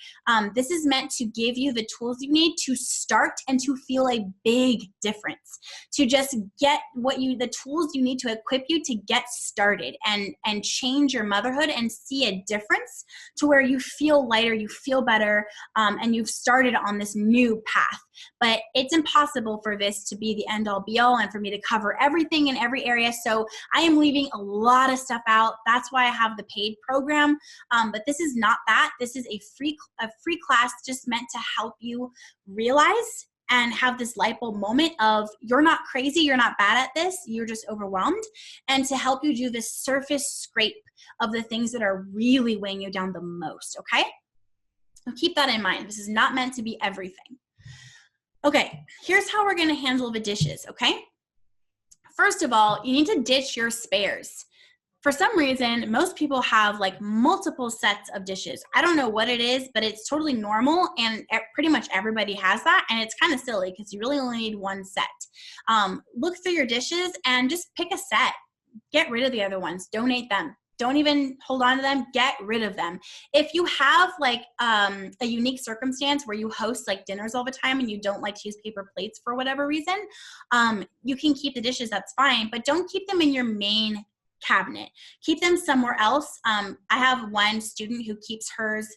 This is meant to give you the tools you need to start and to feel a big difference, to just get the tools you need to equip you to get started and change your motherhood and see a difference to where you feel lighter, you feel better, and you've started on this new path. But it's impossible for this to be the end all be all and for me to cover everything in every area. So I am leaving a lot of stuff out. That's why I have the paid program. But this is not that. This is a free class just meant to help you realize and have this light bulb moment of you're not crazy, you're not bad at this, you're just overwhelmed, and to help you do this surface scrape of the things that are really weighing you down the most, okay? So keep that in mind. This is not meant to be everything. Okay, here's how we're gonna handle the dishes, okay? First of all, you need to ditch your spares. For some reason, most people have multiple sets of dishes. I don't know what it is, but it's totally normal, and pretty much everybody has that, and it's kind of silly because you really only need one set. Look through your dishes and just pick a set. Get rid of the other ones. Donate them. Don't even hold on to them. Get rid of them. If you have a unique circumstance where you host dinners all the time and you don't like to use paper plates for whatever reason, you can keep the dishes, that's fine, but don't keep them in your main cabinet. Keep them somewhere else. I have one student who keeps hers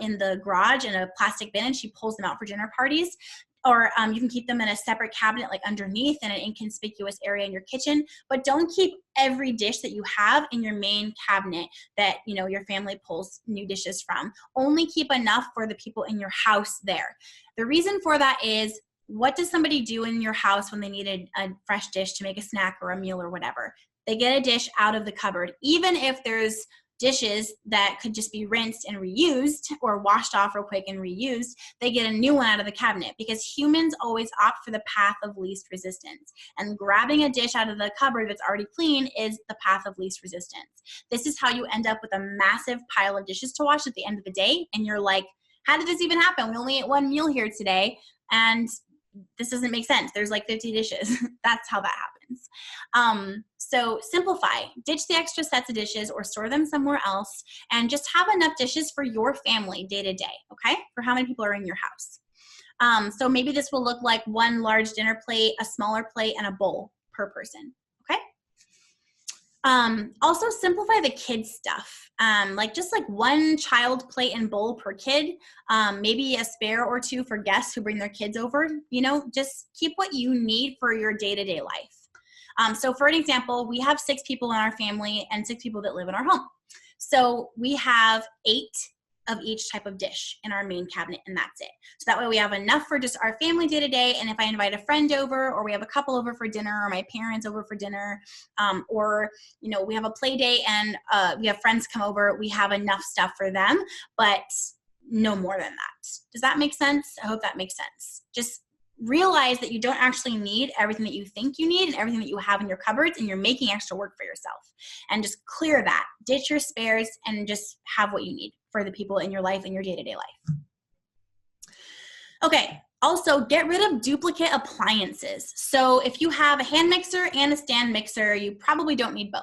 in the garage in a plastic bin, and she pulls them out for dinner parties. Or you can keep them in a separate cabinet underneath in an inconspicuous area in your kitchen, but don't keep every dish that you have in your main cabinet that your family pulls new dishes from. Only keep enough for the people in your house there. The reason for that is, what does somebody do in your house when they need a fresh dish to make a snack or a meal or whatever? They get a dish out of the cupboard. Even if there's dishes that could just be rinsed and reused or washed off real quick and reused, they get a new one out of the cabinet, because humans always opt for the path of least resistance. And grabbing a dish out of the cupboard that's already clean is the path of least resistance. This is how you end up with a massive pile of dishes to wash at the end of the day. And you're like, how did this even happen? We only ate one meal here today, and this doesn't make sense. There's 50 dishes. That's how that happens. So simplify, ditch the extra sets of dishes or store them somewhere else, and just have enough dishes for your family day to day, okay? For how many people are in your house. So maybe this will look like one large dinner plate, a smaller plate, and a bowl per person, okay? Also simplify the kids stuff. Just one child plate and bowl per kid, maybe a spare or two for guests who bring their kids over. Just keep what you need for your day-to-day life. So for an example, we have 6 people in our family and 6 people that live in our home. So we have 8 of each type of dish in our main cabinet, and that's it. So that way we have enough for just our family day to day. And if I invite a friend over, or we have a couple over for dinner, or my parents over for dinner, or we have a play date and we have friends come over, we have enough stuff for them, but no more than that. Does that make sense? I hope that makes sense. Just realize that you don't actually need everything that you think you need and everything that you have in your cupboards, and you're making extra work for yourself. And just clear that, ditch your spares, and just have what you need for the people in your life and your day-to-day life. Okay, also get rid of duplicate appliances. So if you have a hand mixer and a stand mixer, you probably don't need both.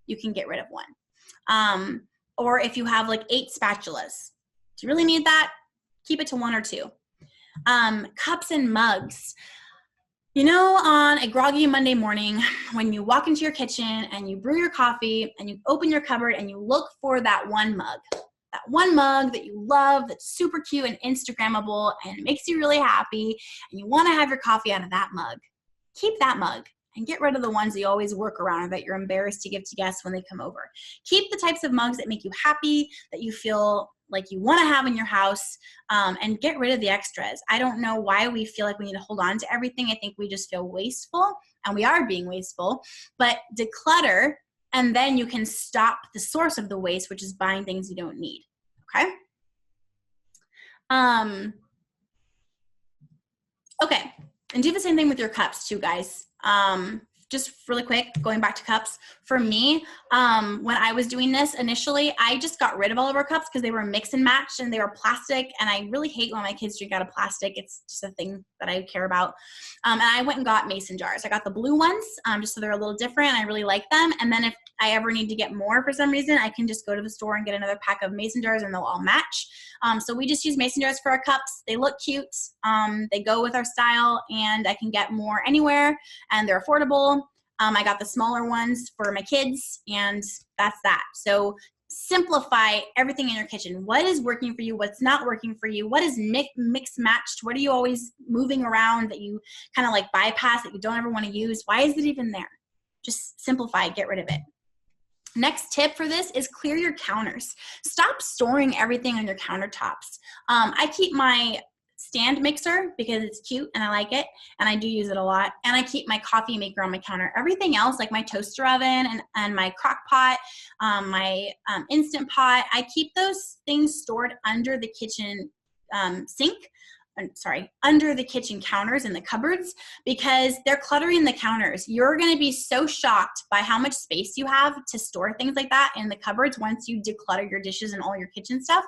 You can get rid of one. Or if you have like 8 spatulas, do you really need that? Keep it to 1 or 2. Cups and mugs. You know, on a groggy Monday morning, when you walk into your kitchen and you brew your coffee and you open your cupboard and you look for that one mug that you love, that's super cute and Instagrammable and makes you really happy, and you want to have your coffee out of that mug, keep that mug and get rid of the ones that you always work around or that you're embarrassed to give to guests when they come over. Keep the types of mugs that make you happy, that you feel like you want to have in your house, and get rid of the extras. I don't know why we feel like we need to hold on to everything. I think we just feel wasteful, and we are being wasteful, but declutter, and then you can stop the source of the waste, which is buying things you don't need, okay? Okay, and do the same thing with your cups too, guys. Just really quick, going back to cups. For me, when I was doing this initially, I just got rid of all of our cups because they were mix and match and they were plastic, and I really hate when my kids drink out of plastic. It's just a thing that I care about. And I went and got mason jars. I got the blue ones, just so they're a little different. I really like them. And then if I ever need to get more for some reason, I can just go to the store and get another pack of mason jars and they'll all match. So we just use mason jars for our cups. They look cute. They go with our style, and I can get more anywhere, and they're affordable. I got the smaller ones for my kids, and that's that. So simplify everything in your kitchen. What is working for you? What's not working for you? What is mixed matched? What are you always moving around that you kind of like bypass, that you don't ever want to use? Why is it even there? Just simplify, get rid of it. Next tip for this is clear your counters. Stop storing everything on your countertops. I keep my stand mixer because it's cute and I like it, and I do use it a lot, and I keep my coffee maker on my counter. Everything else, like my toaster oven and my crock pot, my Instant Pot, I keep those things stored under the kitchen under the kitchen counters and the cupboards, because they're cluttering the counters. You're going to be so shocked by how much space you have to store things like that in the cupboards once you declutter your dishes and all your kitchen stuff.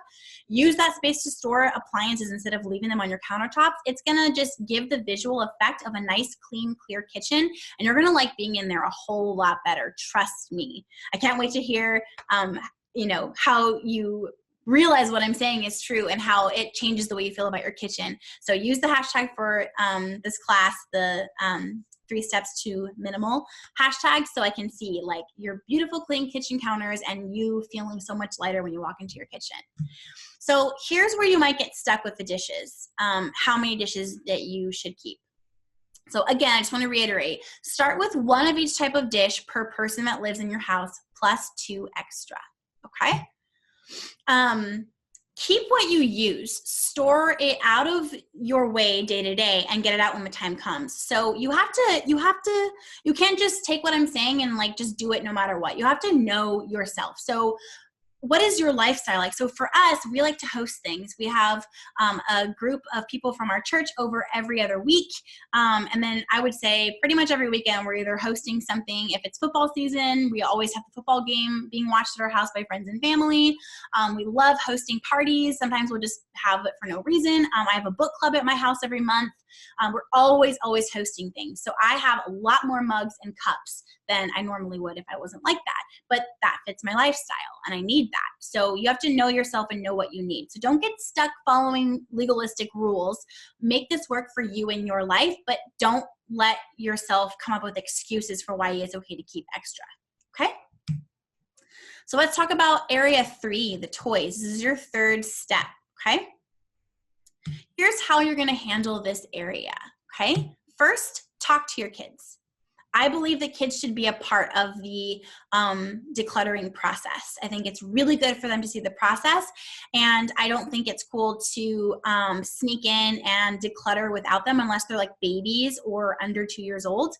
Use that space to store appliances instead of leaving them on your countertops. It's going to just give the visual effect of a nice, clean, clear kitchen, and you're going to like being in there a whole lot better. Trust me. I can't wait to hear, how you realize what I'm saying is true and how it changes the way you feel about your kitchen. So use the hashtag for this class, the 3 steps to minimal hashtag, so I can see like your beautiful clean kitchen counters and you feeling so much lighter when you walk into your kitchen. So here's where you might get stuck with the dishes, how many dishes that you should keep. So again, I just want to reiterate, start with 1 of each type of dish per person that lives in your house, plus 2 extra, okay? Keep what you use, store it out of your way day to day, and get it out when the time comes. So you can't just take what I'm saying and like just do it no matter what. You have to know yourself. So what is your lifestyle like? So for us, we like to host things. We have a group of people from our church over every other week. And then I would say pretty much every weekend we're either hosting something. If it's football season, we always have the football game being watched at our house by friends and family. We love hosting parties. Sometimes we'll just have it for no reason. I have a book club at my house every month. We're always hosting things. So I have a lot more mugs and cups than I normally would if I wasn't like that. But that fits my lifestyle and I need that. So you have to know yourself and know what you need. So don't get stuck following legalistic rules. Make this work for you in your life, but don't let yourself come up with excuses for why it's okay to keep extra. Okay? So let's talk about area 3, the toys. This is your 3rd step. Okay? Here's how you're going to handle this area, okay? First, talk to your kids. I believe that kids should be a part of the decluttering process. I think it's really good for them to see the process, and I don't think it's cool to sneak in and declutter without them unless they're like babies or under 2 years old,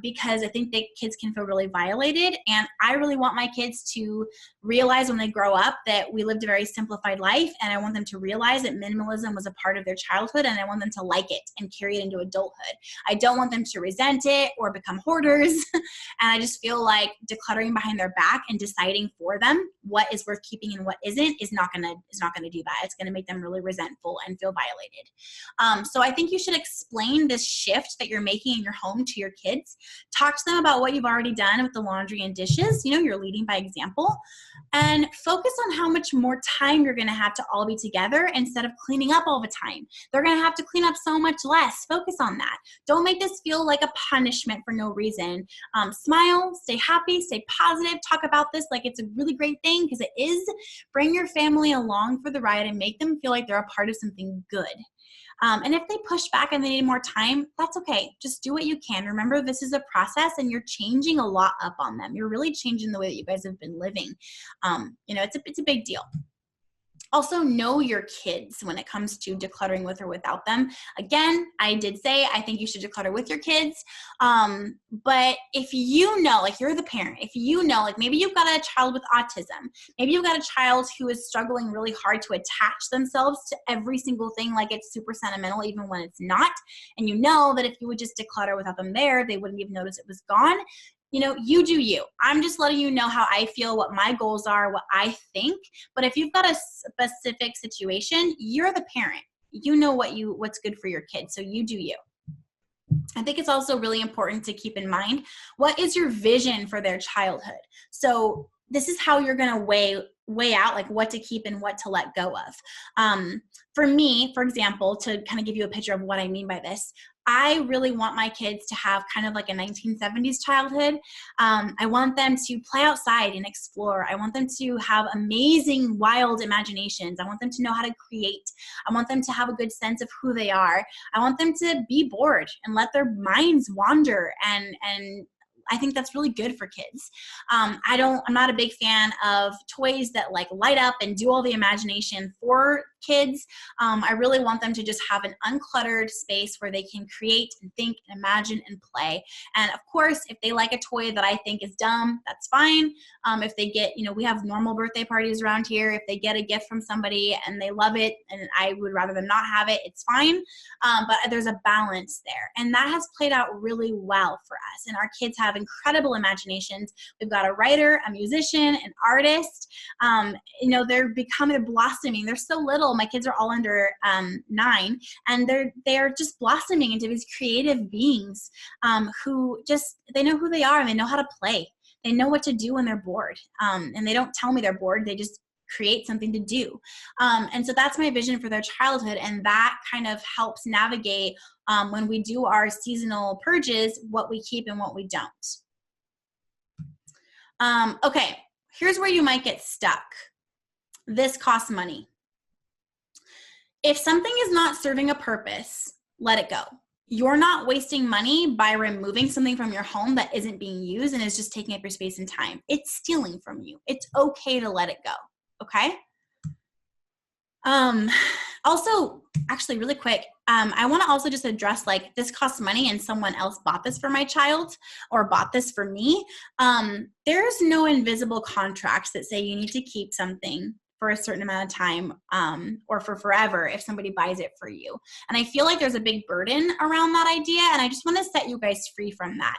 because I think that kids can feel really violated, and I really want my kids to realize when they grow up that we lived a very simplified life, and I want them to realize that minimalism was a part of their childhood, and I want them to like it and carry it into adulthood. I don't want them to resent it or become hoarders. And I just feel like decluttering behind their back and deciding for them what is worth keeping and what isn't is not gonna do that. It's gonna make them really resentful and feel violated. So I think you should explain this shift that you're making in your home to your kids. Talk to them about what you've already done with the laundry and dishes. You know, you're leading by example. And focus on how much more time you're gonna have to all be together instead of cleaning up all the time. They're gonna have to clean up so much less. Focus on that. Don't make this feel like a punishment for no reason. Smile, stay happy, stay positive, talk about this like it's a really great thing, because it is. Bring your family along for the ride and make them feel like they're a part of something good. And if they push back and they need more time, that's okay. Just do what you can. Remember, this is a process and you're changing a lot up on them. You're really changing the way that you guys have been living. You know, it's a big deal. Also, know your kids when it comes to decluttering with or without them. Again, I did say I think you should declutter with your kids. But if you know, like you're the parent, if you know, like maybe you've got a child with autism, maybe you've got a child who is struggling really hard to attach themselves to every single thing like it's super sentimental, even when it's not, and you know that if you would just declutter without them there, they wouldn't even notice it was gone. You know, you do you. I'm just letting you know how I feel, what my goals are, what I think. But if you've got a specific situation, you're the parent. You know what's good for your kids, so you do you. I think it's also really important to keep in mind, what is your vision for their childhood? So this is how you're going to weigh out like what to keep and what to let go of. For me, for example, to kind of give you a picture of what I mean by this, I really want my kids to have kind of like a 1970s childhood. I want them to play outside and explore. I want them to have amazing, wild imaginations. I want them to know how to create. I want them to have a good sense of who they are. I want them to be bored and let their minds wander, and I think that's really good for kids. I'm not a big fan of toys that like light up and do all the imagination for kids. I really want them to just have an uncluttered space where they can create and think and imagine and play. And of course, if they like a toy that I think is dumb, that's fine. If they get, we have normal birthday parties around here. If they get a gift from somebody and they love it and I would rather them not have it, it's fine. But there's a balance there. And that has played out really well for us. And our kids have incredible imaginations. We've got a writer, a musician, an artist. They're blossoming. They're so little. My kids are all under 9, and they're just blossoming into these creative beings who they know who they are and they know how to play. They know what to do when they're bored, and they don't tell me they're bored. They just create something to do. And so that's my vision for their childhood, and that kind of helps navigate when we do our seasonal purges, what we keep and what we don't. Okay, here's where you might get stuck. This costs money. If something is not serving a purpose, let it go. You're not wasting money by removing something from your home that isn't being used and is just taking up your space and time. It's stealing from you. It's okay to let it go, okay? Also, actually really quick, I want to also just address like this costs money and someone else bought this for my child or bought this for me. There's no invisible contracts that say you need to keep something for a certain amount of time or for forever if somebody buys it for you. And I feel like there's a big burden around that idea, and I just want to set you guys free from that.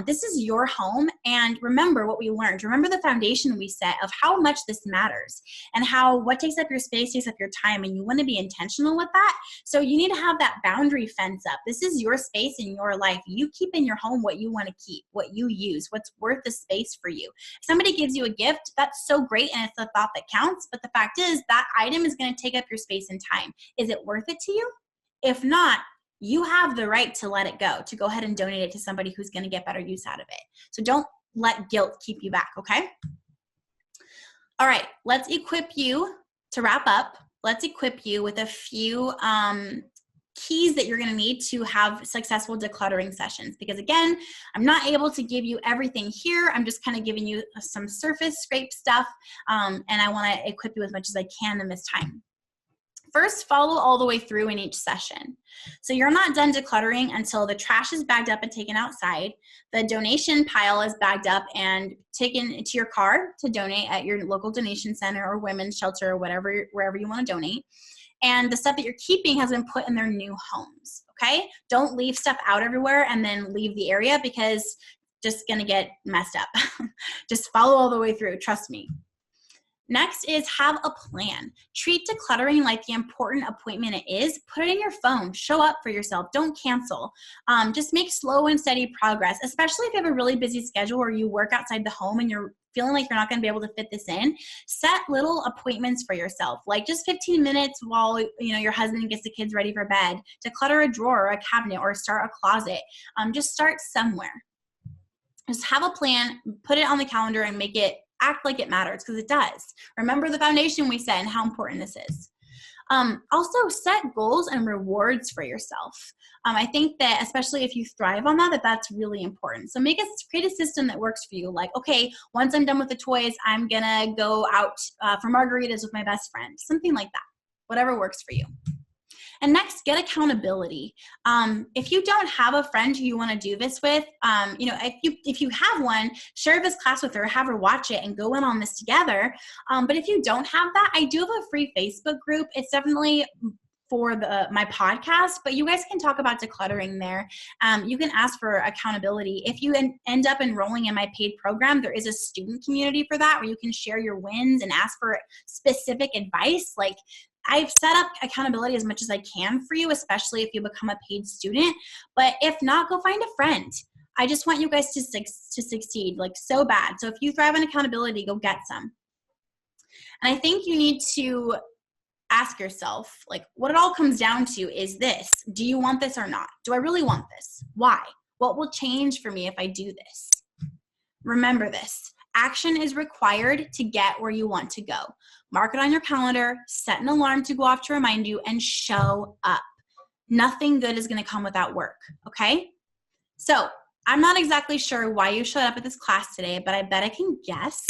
This is your home, and remember what we learned. Remember the foundation we set of how much this matters and how what takes up your space takes up your time, and you want to be intentional with that. So you need to have that boundary fence up. This is your space in your life. You keep in your home what you want to keep, what you use, what's worth the space for you. If somebody gives you a gift, that's so great, and it's the thought that counts, but the fact is that item is going to take up your space and time. Is it worth it to you? If not, you have the right to let it go, to go ahead and donate it to somebody who's going to get better use out of it. So don't let guilt keep you back, okay? All right, let's equip you to wrap up. Let's equip you with a few keys that you're going to need to have successful decluttering sessions. Because again, I'm not able to give you everything here. I'm just kind of giving you some surface scrape stuff, and I want to equip you as much as I can in this time. First, follow all the way through in each session. So you're not done decluttering until the trash is bagged up and taken outside, the donation pile is bagged up and taken to your car to donate at your local donation center or women's shelter or wherever you want to donate, and the stuff that you're keeping has been put in their new homes, okay? Don't leave stuff out everywhere and then leave the area, because it's just gonna get messed up. Just follow all the way through, trust me. Next is have a plan. Treat decluttering like the important appointment it is. Put it in your phone. Show up for yourself. Don't cancel. Just make slow and steady progress, especially if you have a really busy schedule or you work outside the home and you're feeling like you're not going to be able to fit this in. Set little appointments for yourself, like just 15 minutes while your husband gets the kids ready for bed, declutter a drawer or a cabinet or start a closet. Just start somewhere. Just have a plan, put it on the calendar, and make it act like it matters, because it does. Remember the foundation we set and how important this is. Also set goals and rewards for yourself. I think that especially if you thrive on that, that's really important. So create a system that works for you. Like, okay, once I'm done with the toys, I'm gonna go out for margaritas with my best friend. Something like that, whatever works for you. And next, get accountability. If you don't have a friend who you want to do this with, if you have one, share this class with her, have her watch it and go in on this together. But if you don't have that, I do have a free Facebook group. It's definitely for my podcast, but you guys can talk about decluttering there. You can ask for accountability. If you end up enrolling in my paid program, there is a student community for that where you can share your wins and ask for specific advice. Like, I've set up accountability as much as I can for you, especially if you become a paid student. But if not, go find a friend. I just want you guys to succeed, like so bad. So if you thrive on accountability, go get some. And I think you need to ask yourself, like, what it all comes down to is this: do you want this or not? Do I really want this? Why? What will change for me if I do this? Remember this: action is required to get where you want to go. Mark it on your calendar, set an alarm to go off to remind you, and show up. Nothing good is going to come without work, okay? So I'm not exactly sure why you showed up at this class today, but I bet I can guess,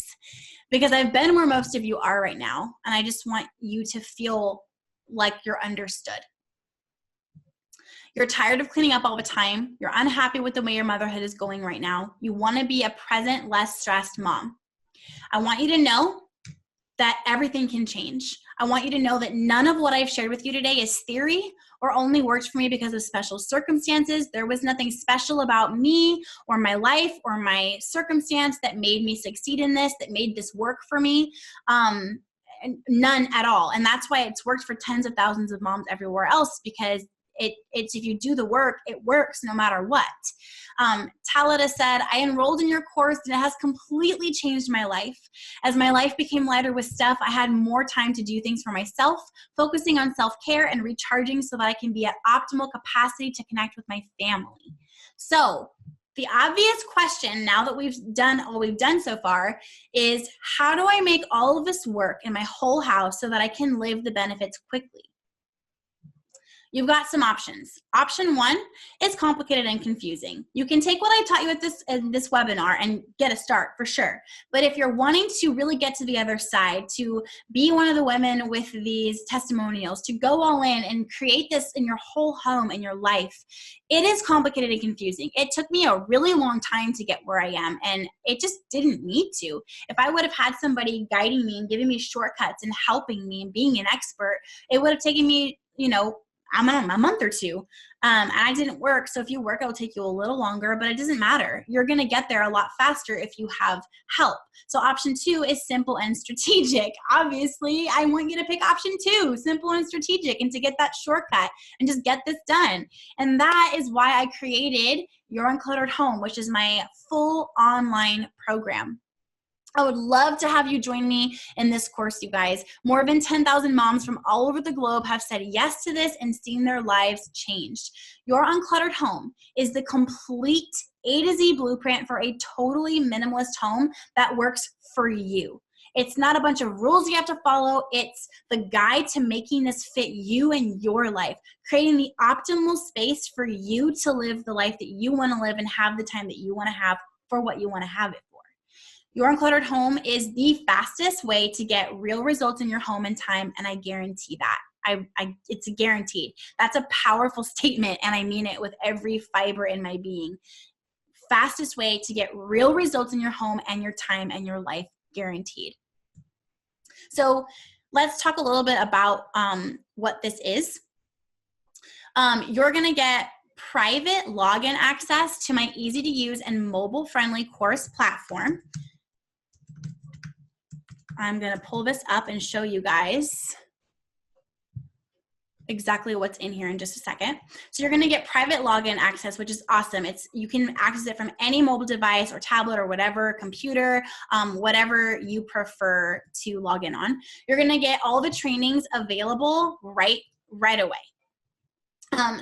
because I've been where most of you are right now, and I just want you to feel like you're understood. You're tired of cleaning up all the time. You're unhappy with the way your motherhood is going right now. You want to be a present, less stressed mom. I want you to know that everything can change. I want you to know that none of what I've shared with you today is theory or only worked for me because of special circumstances. There was nothing special about me or my life or my circumstance that made me succeed in this, that made this work for me. None at all. And that's why it's worked for tens of thousands of moms everywhere else, because it's if you do the work, it works no matter what. Talita said, I enrolled in your course and it has completely changed my life. As my life became lighter with stuff, I had more time to do things for myself, focusing on self-care and recharging so that I can be at optimal capacity to connect with my family. So the obvious question, now that we've done all we've done so far, is how do I make all of this work in my whole house so that I can live the benefits quickly? You've got some options. Option one is complicated and confusing. You can take what I taught you in this webinar and get a start for sure. But if you're wanting to really get to the other side, to be one of the women with these testimonials, to go all in and create this in your whole home and your life, it is complicated and confusing. It took me a really long time to get where I am, and it just didn't need to. If I would have had somebody guiding me and giving me shortcuts and helping me and being an expert, it would have taken me, a month or two, and I didn't work. So if you work, it'll take you a little longer, but it doesn't matter. You're going to get there a lot faster if you have help. So option two is simple and strategic. Obviously, I want you to pick option two, simple and strategic, and to get that shortcut and just get this done. And that is why I created Your Uncluttered Home, which is my full online program. I would love to have you join me in this course, you guys. More than 10,000 moms from all over the globe have said yes to this and seen their lives changed. Your Uncluttered Home is the complete A to Z blueprint for a totally minimalist home that works for you. It's not a bunch of rules you have to follow. It's the guide to making this fit you and your life, creating the optimal space for you to live the life that you want to live and have the time that you want to have for what you want to have it for. Your uncluttered home is the fastest way to get real results in your home and time, and I guarantee that. It's guaranteed. That's a powerful statement, and I mean it with every fiber in my being. Fastest way to get real results in your home and your time and your life, guaranteed. So let's talk a little bit about what this is. You're going to get private login access to my easy to use and mobile friendly course platform. I'm going to pull this up and show you guys exactly what's in here in just a second. So you're going to get private login access, which is awesome. You can access it from any mobile device or tablet or whatever, computer, whatever you prefer to log in on. You're going to get all the trainings available right away.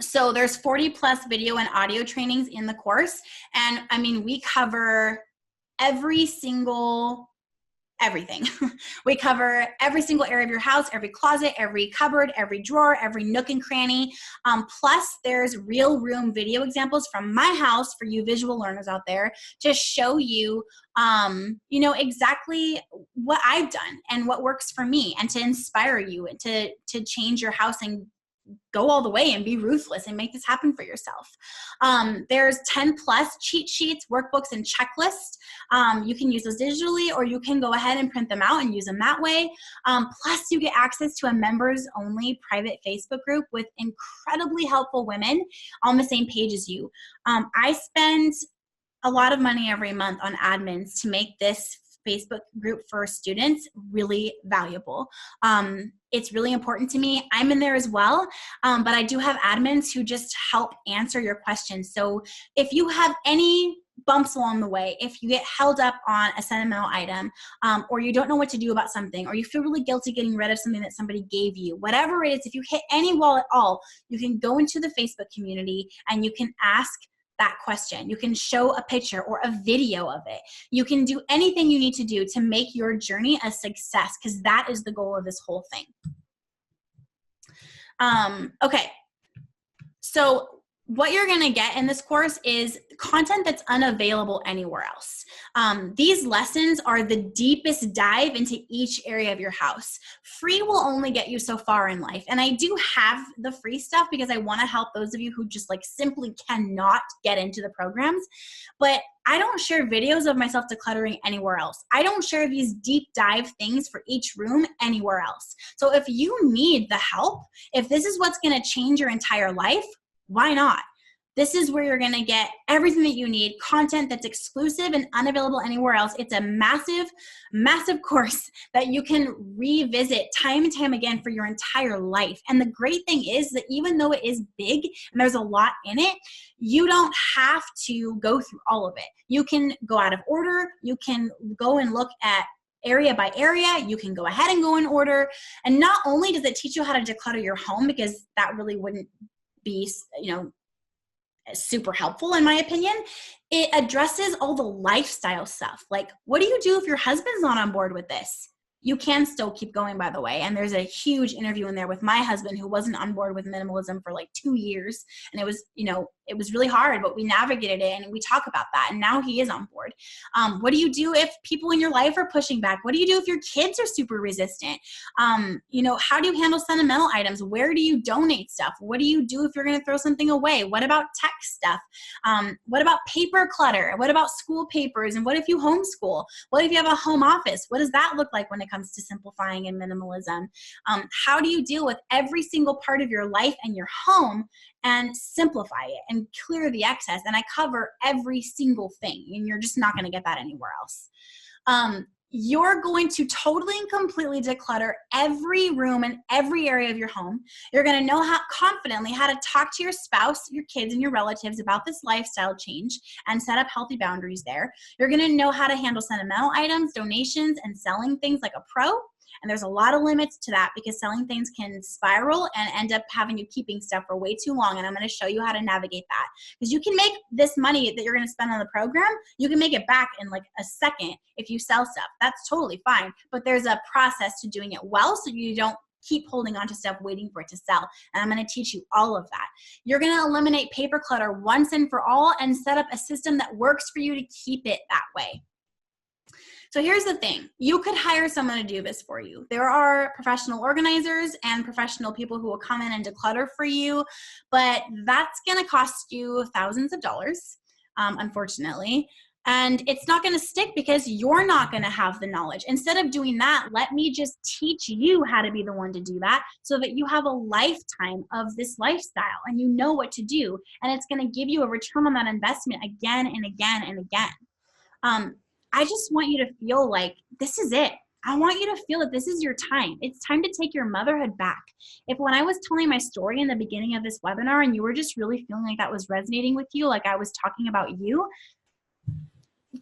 So there's 40 plus video and audio trainings in the course. And I mean, we cover everything. We cover every single area of your house, every closet, every cupboard, every drawer, every nook and cranny. Plus there's real room video examples from my house for you visual learners out there to show you, exactly what I've done and what works for me, and to inspire you and to change your house and go all the way and be ruthless and make this happen for yourself. There's 10 plus cheat sheets, workbooks, and checklists. You can use those digitally, or you can go ahead and print them out and use them that way. Plus you get access to a members only private Facebook group with incredibly helpful women on the same page as you. I spend a lot of money every month on admins to make this Facebook group for students really valuable. It's really important to me. I'm in there as well, but I do have admins who just help answer your questions. So if you have any bumps along the way, if you get held up on a sentimental item, or you don't know what to do about something, or you feel really guilty getting rid of something that somebody gave you, whatever it is, if you hit any wall at all, you can go into the Facebook community and you can ask that question. You can show a picture or a video of it. You can do anything you need to do to make your journey a success, because that is the goal of this whole thing. Okay, so what you're going to get in this course is content that's unavailable anywhere else. These lessons are the deepest dive into each area of your house. Free will only get you so far in life. And I do have the free stuff because I want to help those of you who just simply cannot get into the programs. But I don't share videos of myself decluttering anywhere else. I don't share these deep dive things for each room anywhere else. So if you need the help, if this is what's going to change your entire life, why not? This is where you're going to get everything that you need, content that's exclusive and unavailable anywhere else. It's a massive, massive course that you can revisit time and time again for your entire life. And the great thing is that even though it is big and there's a lot in it, you don't have to go through all of it. You can go out of order. You can go and look at area by area. You can go ahead and go in order. And not only does it teach you how to declutter your home, because that really wouldn't be, super helpful in my opinion, it addresses all the lifestyle stuff. Like, what do you do if your husband's not on board with this? You can still keep going, by the way. And there's a huge interview in there with my husband who wasn't on board with minimalism for 2 years. And it was, it was really hard, but we navigated it and we talk about that. And now he is on board. What do you do if people in your life are pushing back? What do you do if your kids are super resistant? How do you handle sentimental items? Where do you donate stuff? What do you do if you're going to throw something away? What about tech stuff? What about paper clutter? What about school papers? And what if you homeschool? What if you have a home office? What does that look like when it comes to simplifying and minimalism? How do you deal with every single part of your life and your home and simplify it and clear the excess? And I cover every single thing, and you're just not going to get that anywhere else. You're going to totally and completely declutter every room and every area of your home. You're going to know confidently how to talk to your spouse, your kids, and your relatives about this lifestyle change and set up healthy boundaries there. You're going to know how to handle sentimental items, donations, and selling things like a pro. And there's a lot of limits to that because selling things can spiral and end up having you keeping stuff for way too long. And I'm going to show you how to navigate that, because you can make this money that you're going to spend on the program, you can make it back in like a second if you sell stuff. That's totally fine. But there's a process to doing it well, so you don't keep holding on to stuff waiting for it to sell. And I'm going to teach you all of that. You're going to eliminate paper clutter once and for all and set up a system that works for you to keep it that way. So here's the thing. You could hire someone to do this for you. There are professional organizers and professional people who will come in and declutter for you, but that's going to cost you thousands of dollars, unfortunately. And it's not going to stick because you're not going to have the knowledge. Instead of doing that, let me just teach you how to be the one to do that so that you have a lifetime of this lifestyle and you know what to do. And it's going to give you a return on that investment again and again and again. I just want you to feel like this is it. I want you to feel that this is your time. It's time to take your motherhood back. If when I was telling my story in the beginning of this webinar and you were just really feeling like that was resonating with you, like I was talking about you,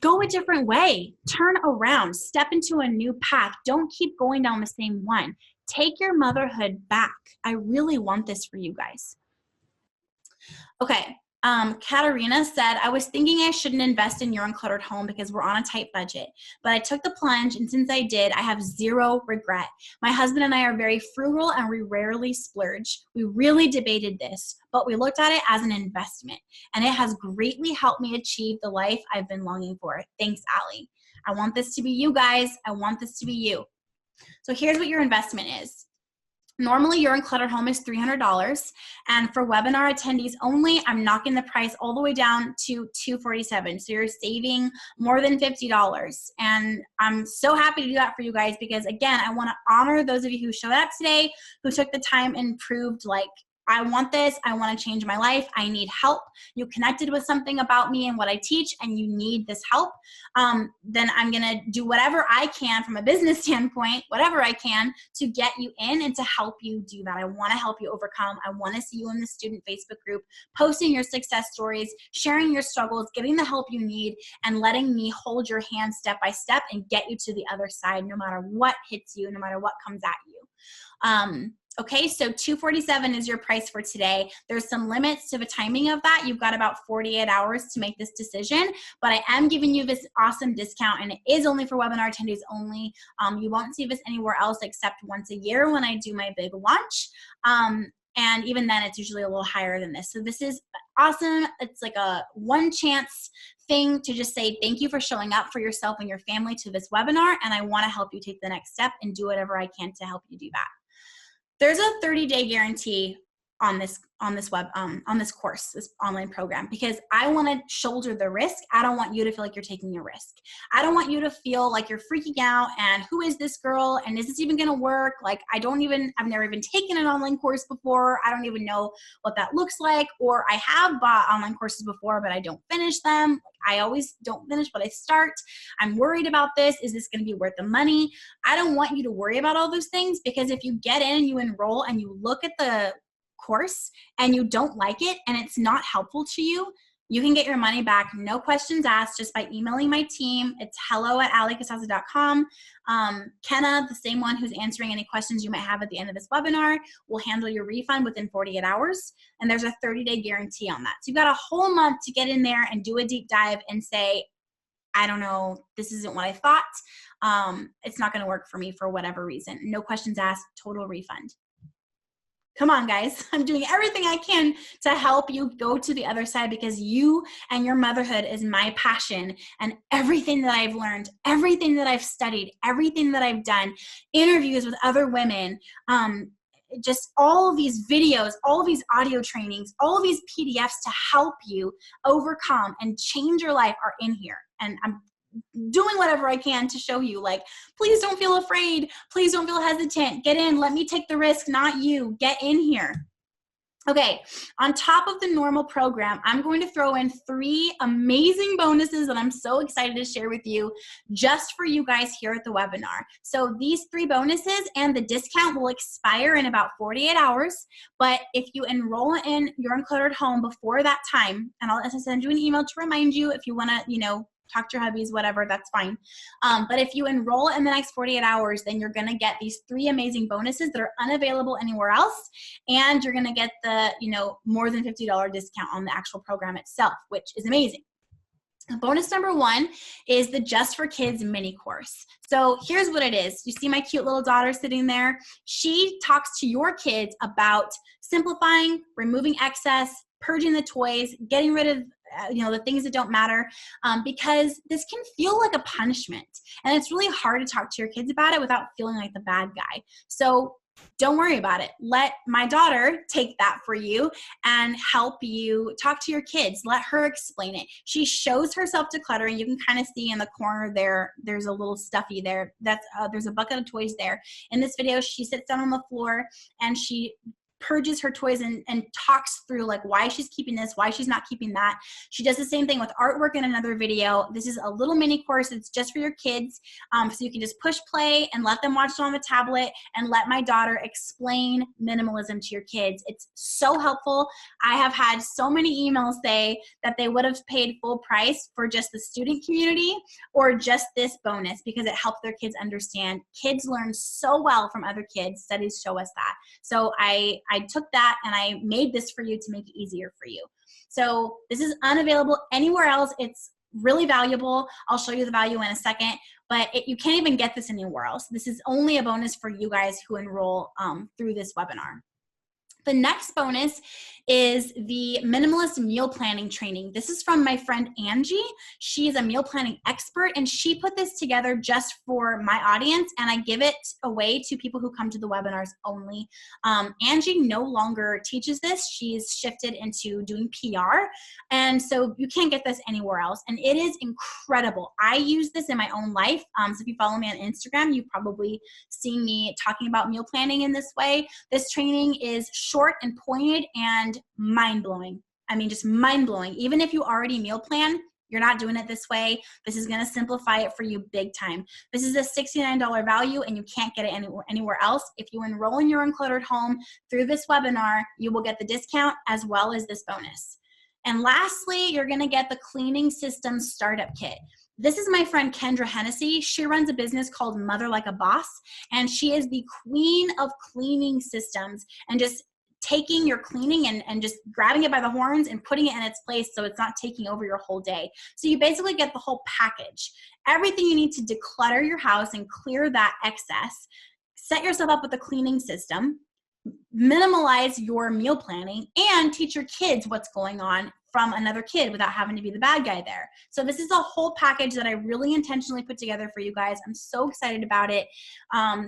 go a different way. Turn around. Step into a new path. Don't keep going down the same one. Take your motherhood back. I really want this for you guys. Okay. Katarina said, I was thinking I shouldn't invest in your uncluttered home because we're on a tight budget, but I took the plunge, and since I did, I have zero regret. My husband and I are very frugal and we rarely splurge. We really debated this, but we looked at it as an investment, and it has greatly helped me achieve the life I've been longing for. Thanks, Allie. I want this to be you guys. I want this to be you. So here's what your investment is. Normally, your uncluttered home is $300, and for webinar attendees only, I'm knocking the price all the way down to $247. So you're saving more than $50, and I'm so happy to do that for you guys because, again, I want to honor those of you who showed up today, who took the time and proved like, I want this, I want to change my life, I need help. You connected with something about me and what I teach and you need this help. Then I'm going to do whatever I can from a business standpoint, whatever I can to get you in and to help you do that. I want to help you overcome. I want to see you in the student Facebook group, posting your success stories, sharing your struggles, getting the help you need, and letting me hold your hand step by step and get you to the other side no matter what hits you, no matter what comes at you. Okay, so $247 is your price for today. There's some limits to the timing of that. You've got about 48 hours to make this decision, but I am giving you this awesome discount, and it is only for webinar attendees only. You won't see this anywhere else except once a year when I do my big launch. And even then, it's usually a little higher than this. So this is awesome. It's like a one chance thing to just say thank you for showing up for yourself and your family to this webinar, and I want to help you take the next step and do whatever I can to help you do that. There's a 30-day guarantee on this course, this online program, because I want to shoulder the risk. I don't want you to feel like you're taking a risk. I don't want you to feel like you're freaking out and who is this girl and is this even going to work? Like I've never even taken an online course before. I don't even know what that looks like, or I have bought online courses before, but I don't finish them. I always don't finish what I start. I'm worried about this. Is this going to be worth the money? I don't want you to worry about all those things, because if you get in and you enroll and you look at the course and you don't like it and it's not helpful to you, you can get your money back, no questions asked, just by emailing my team. It's hello@alliecasasa.com. Kenna, the same one who's answering any questions you might have at the end of this webinar, will handle your refund within 48 hours. And there's a 30-day guarantee on that. So you've got a whole month to get in there and do a deep dive and say, I don't know, this isn't what I thought. It's not going to work for me for whatever reason. No questions asked, total refund. Come on, guys. I'm doing everything I can to help you go to the other side, because you and your motherhood is my passion, and everything that I've learned, everything that I've studied, everything that I've done, interviews with other women, just all of these videos, all of these audio trainings, all of these PDFs to help you overcome and change your life are in here. And I'm doing whatever I can to show you, like, please don't feel afraid. Please don't feel hesitant. Get in. Let me take the risk, not you. Get in here. Okay, on top of the normal program, I'm going to throw in 3 amazing bonuses that I'm so excited to share with you just for you guys here at the webinar. So these 3 bonuses and the discount will expire in about 48 hours, but if you enroll in your Uncluttered home before that time, and I'll send you an email to remind you if you want to, talk to your hubbies, whatever, that's fine. But if you enroll in the next 48 hours, then you're going to get these 3 amazing bonuses that are unavailable anywhere else. And you're going to get the, more than $50 discount on the actual program itself, which is amazing. Bonus number 1 is the Just for Kids mini course. So here's what it is. You see my cute little daughter sitting there? She talks to your kids about simplifying, removing excess, purging the toys, getting rid of the things that don't matter, because this can feel like a punishment. And it's really hard to talk to your kids about it without feeling like the bad guy. So don't worry about it. Let my daughter take that for you and help you talk to your kids. Let her explain it. She shows herself decluttering. You can kind of see in the corner there, there's a little stuffy there. There's a bucket of toys there. In this video, she sits down on the floor and she purges her toys and talks through like why she's keeping this, why she's not keeping that. She does the same thing with artwork in another video. This is a little mini course. It's just for your kids. So you can just push play and let them watch it on the tablet and let my daughter explain minimalism to your kids. It's so helpful. I have had so many emails say that they would have paid full price for just the student community or just this bonus because it helped their kids understand. Kids learn so well from other kids. Studies show us that. So I took that and I made this for you to make it easier for you. So this is unavailable anywhere else. It's really valuable. I'll show you the value in a second, but you can't even get this anywhere else. This is only a bonus for you guys who enroll through this webinar. The next bonus is the minimalist meal planning training. This is from my friend Angie. She is a meal planning expert and she put this together just for my audience and I give it away to people who come to the webinars only. Angie no longer teaches this. She's shifted into doing PR and so you can't get this anywhere else and it is incredible. I use this in my own life. So if you follow me on Instagram, you've probably seen me talking about meal planning in this way. This training is short and pointed and mind-blowing. I mean, just mind-blowing. Even if you already meal plan, you're not doing it this way. This is going to simplify it for you big time. This is a $69 value and you can't get it anywhere else. If you enroll in your Uncluttered home through this webinar, you will get the discount as well as this bonus. And lastly, you're going to get the cleaning systems startup kit. This is my friend Kendra Hennessy. She runs a business called Mother Like a Boss, and she is the queen of cleaning systems and just taking your cleaning and just grabbing it by the horns and putting it in its place so it's not taking over your whole day. So you basically get the whole package. Everything you need to declutter your house and clear that excess. Set yourself up with a cleaning system, minimalize your meal planning, and teach your kids what's going on from another kid without having to be the bad guy there. So this is a whole package that I really intentionally put together for you guys. I'm so excited about it.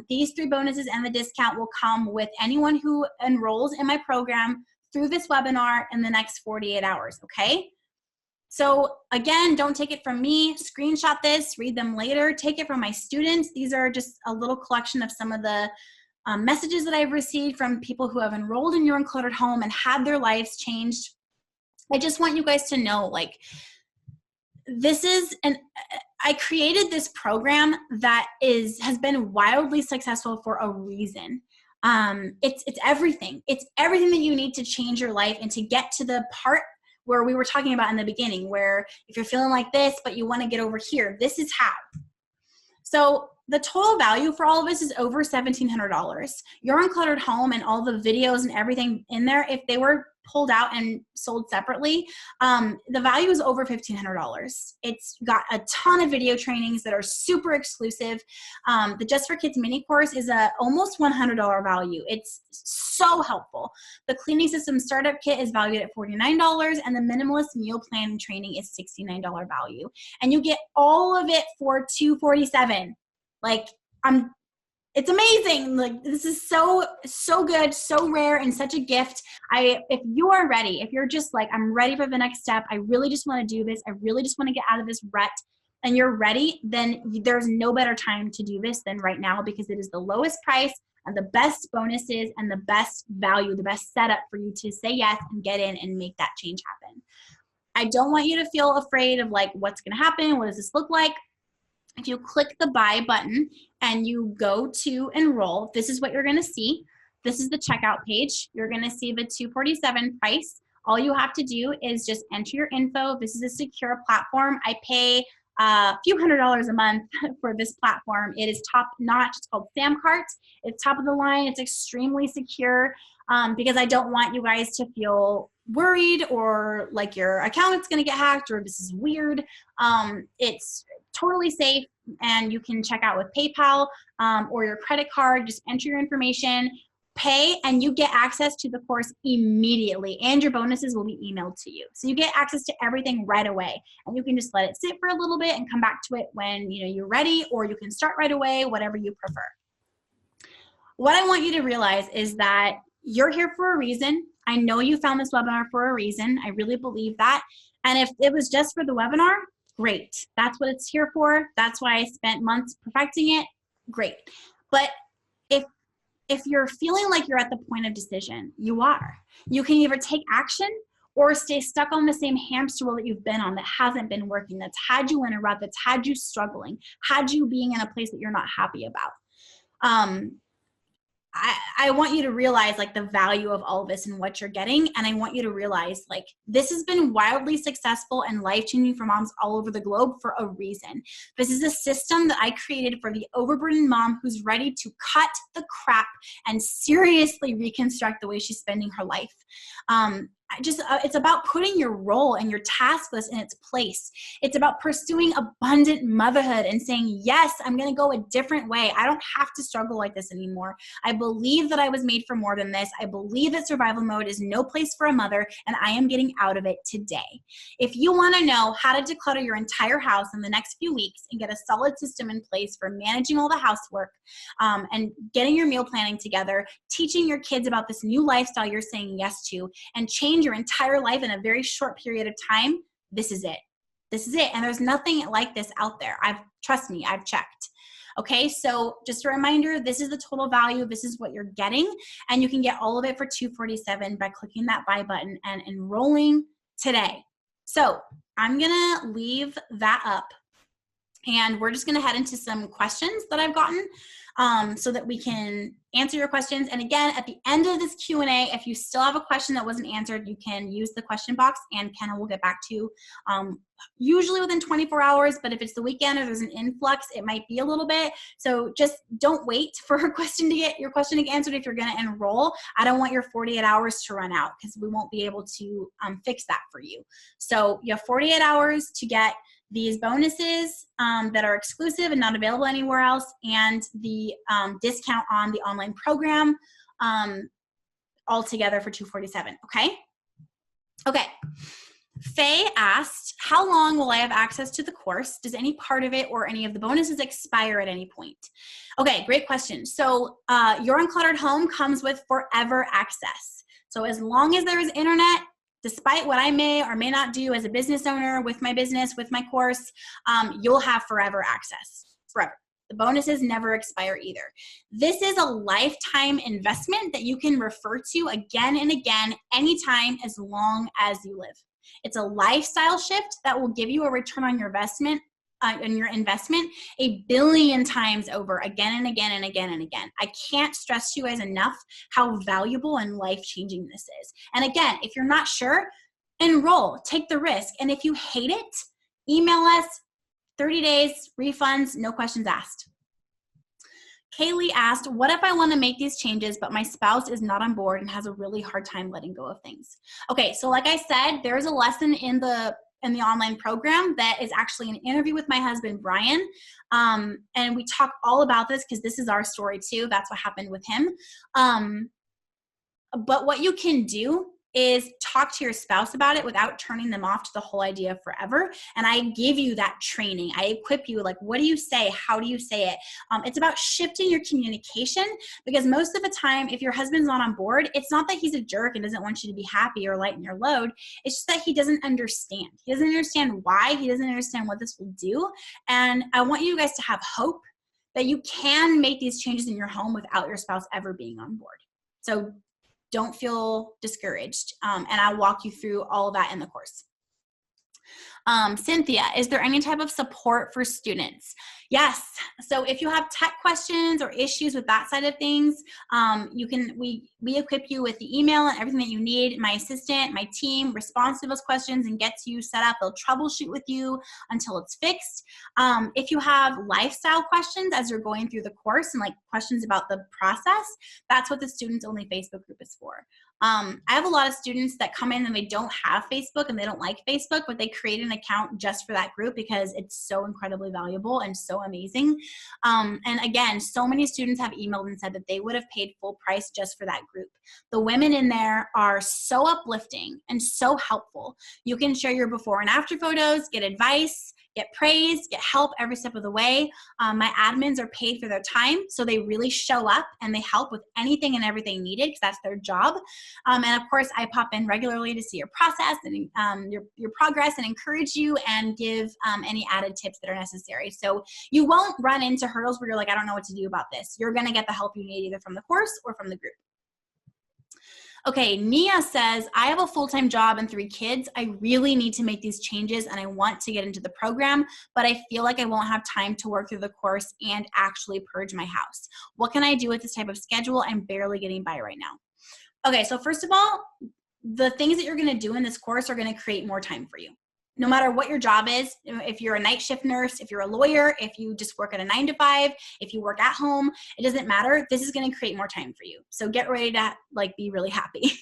These 3 bonuses and the discount will come with anyone who enrolls in my program through this webinar in the next 48 hours, okay? So again, don't take it from me. Screenshot this, read them later. Take it from my students. These are just a little collection of some of the messages that I've received from people who have enrolled in your Uncluttered home and had their lives changed. I just want you guys to know, like, I created this program that has been wildly successful for a reason. It's everything. It's everything that you need to change your life and to get to the part where we were talking about in the beginning, where if you're feeling like this, but you want to get over here, this is how. So the total value for all of this is over $1,700. Your Uncluttered home and all the videos and everything in there, if they were pulled out and sold separately, the value is over $1,500. It's got a ton of video trainings that are super exclusive. The Just for Kids mini course is a almost $100 value. It's so helpful. The cleaning system startup kit is valued at $49 and the minimalist meal planning training is $69 value. And you get all of it for $247. Like, it's amazing. Like, this is so good, so rare, and such a gift. If you are ready, if you're just like, I'm ready for the next step, I really just want to do this, I really just want to get out of this rut, and you're ready, then there's no better time to do this than right now because it is the lowest price and the best bonuses and the best value, the best setup for you to say yes and get in and make that change happen. I don't want you to feel afraid of like, what's going to happen? What does this look like? If you click the buy button and you go to enroll, this is what you're going to see. This is the checkout page. You're going to see the $247 price. All you have to do is just enter your info. This is a secure platform. I pay a few $100s a month for this platform. It is top notch. It's called SamCart. It's top of the line. It's extremely secure because I don't want you guys to feel worried or like your account's going to get hacked or this is weird. It's totally safe, and you can check out with PayPal or your credit card. Just enter your information, pay, and you get access to the course immediately, and your bonuses will be emailed to you. So you get access to everything right away, and you can just let it sit for a little bit and come back to it when you're ready, or you can start right away, whatever you prefer. What I want you to realize is that you're here for a reason. I know you found this webinar for a reason. I really believe that. And if it was just for the webinar, great. That's what it's here for. That's why I spent months perfecting it. Great. But if you're feeling like you're at the point of decision, you are. You can either take action or stay stuck on the same hamster wheel that you've been on that hasn't been working, that's had you in a rut, that's had you struggling, had you being in a place that you're not happy about. I want you to realize like the value of all of this and what you're getting. And I want you to realize like this has been wildly successful and life-changing for moms all over the globe for a reason. This is a system that I created for the overburdened mom who's ready to cut the crap and seriously reconstruct the way she's spending her life. It's about putting your role and your task list in its place. It's about pursuing abundant motherhood and saying, yes, I'm going to go a different way. I don't have to struggle like this anymore. I believe that I was made for more than this. I believe that survival mode is no place for a mother, and I am getting out of it today. If you want to know how to declutter your entire house in the next few weeks and get a solid system in place for managing all the housework and getting your meal planning together, teaching your kids about this new lifestyle you're saying yes to, and change your entire life in a very short period of time, this is it. This is it. And there's nothing like this out there. Trust me, I've checked. Okay, so just a reminder, this is the total value. This is what you're getting. And you can get all of it for $247 by clicking that buy button and enrolling today. So I'm gonna leave that up, and we're just gonna head into some questions that I've gotten so that we can answer your questions. And again, at the end of this Q&A, if you still have a question that wasn't answered, you can use the question box and Kenna will get back to you usually within 24 hours. But if it's the weekend or there's an influx, it might be a little bit. So just don't wait for your question to get answered if you're gonna enroll. I don't want your 48 hours to run out because we won't be able to fix that for you. So you have 48 hours to get these bonuses that are exclusive and not available anywhere else, and the discount on the online program all together for $247. Okay. Faye asked, how long will I have access to the course? Does any part of it or any of the bonuses expire at any point? Okay, great question. So your Uncluttered home comes with forever access. So as long as there is internet, despite what I may or may not do as a business owner with my business, with my course, you'll have forever access, forever. The bonuses never expire either. This is a lifetime investment that you can refer to again and again, anytime, as long as you live. It's a lifestyle shift that will give you a return on your investment a billion times over, again and again and again and again. I can't stress to you guys enough how valuable and life-changing this is. And again, if you're not sure, enroll, take the risk. And if you hate it, email us, 30 days, refunds, no questions asked. Kaylee asked, what if I want to make these changes, but my spouse is not on board and has a really hard time letting go of things? Okay, so like I said, there's a lesson in the online program that is actually an interview with my husband, Brian. And we talk all about this because this is our story too. That's what happened with him. But what you can do is talk to your spouse about it without turning them off to the whole idea of forever. And I give you that training. I equip you, like, what do you say? How do you say it? It's about shifting your communication, because most of the time, if your husband's not on board, it's not that he's a jerk and doesn't want you to be happy or lighten your load. It's just that he doesn't understand. He doesn't understand why. He doesn't understand what this will do. And I want you guys to have hope that you can make these changes in your home without your spouse ever being on board. So don't feel discouraged. And I'll walk you through all of that in the course. Cynthia, is there any type of support for students? Yes. So if you have tech questions or issues with that side of things, we equip you with the email and everything that you need. My assistant, my team responds to those questions and gets you set up. They'll troubleshoot with you until it's fixed. If you have lifestyle questions as you're going through the course and like questions about the process, that's what the students only Facebook group is for. I have a lot of students that come in and they don't have Facebook and they don't like Facebook, but they create an account just for that group because it's so incredibly valuable and so amazing. And again, so many students have emailed and said that they would have paid full price just for that group. The women in there are so uplifting and so helpful. You can share your before and after photos, get advice, get praise, get help every step of the way. My admins are paid for their time, so they really show up and they help with anything and everything needed because that's their job. And of course, I pop in regularly to see your process and your progress and encourage you and give any added tips that are necessary. So you won't run into hurdles where you're like, I don't know what to do about this. You're gonna get the help you need either from the course or from the group. Okay, Nia says, I have a full-time job and 3 kids. I really need to make these changes and I want to get into the program, but I feel like I won't have time to work through the course and actually purge my house. What can I do with this type of schedule? I'm barely getting by right now. Okay, so first of all, the things that you're gonna do in this course are gonna create more time for you. No matter what your job is, if you're a night shift nurse, if you're a lawyer, if you just work at a 9 to 5, if you work at home, it doesn't matter. This is going to create more time for you. So get ready to be really happy.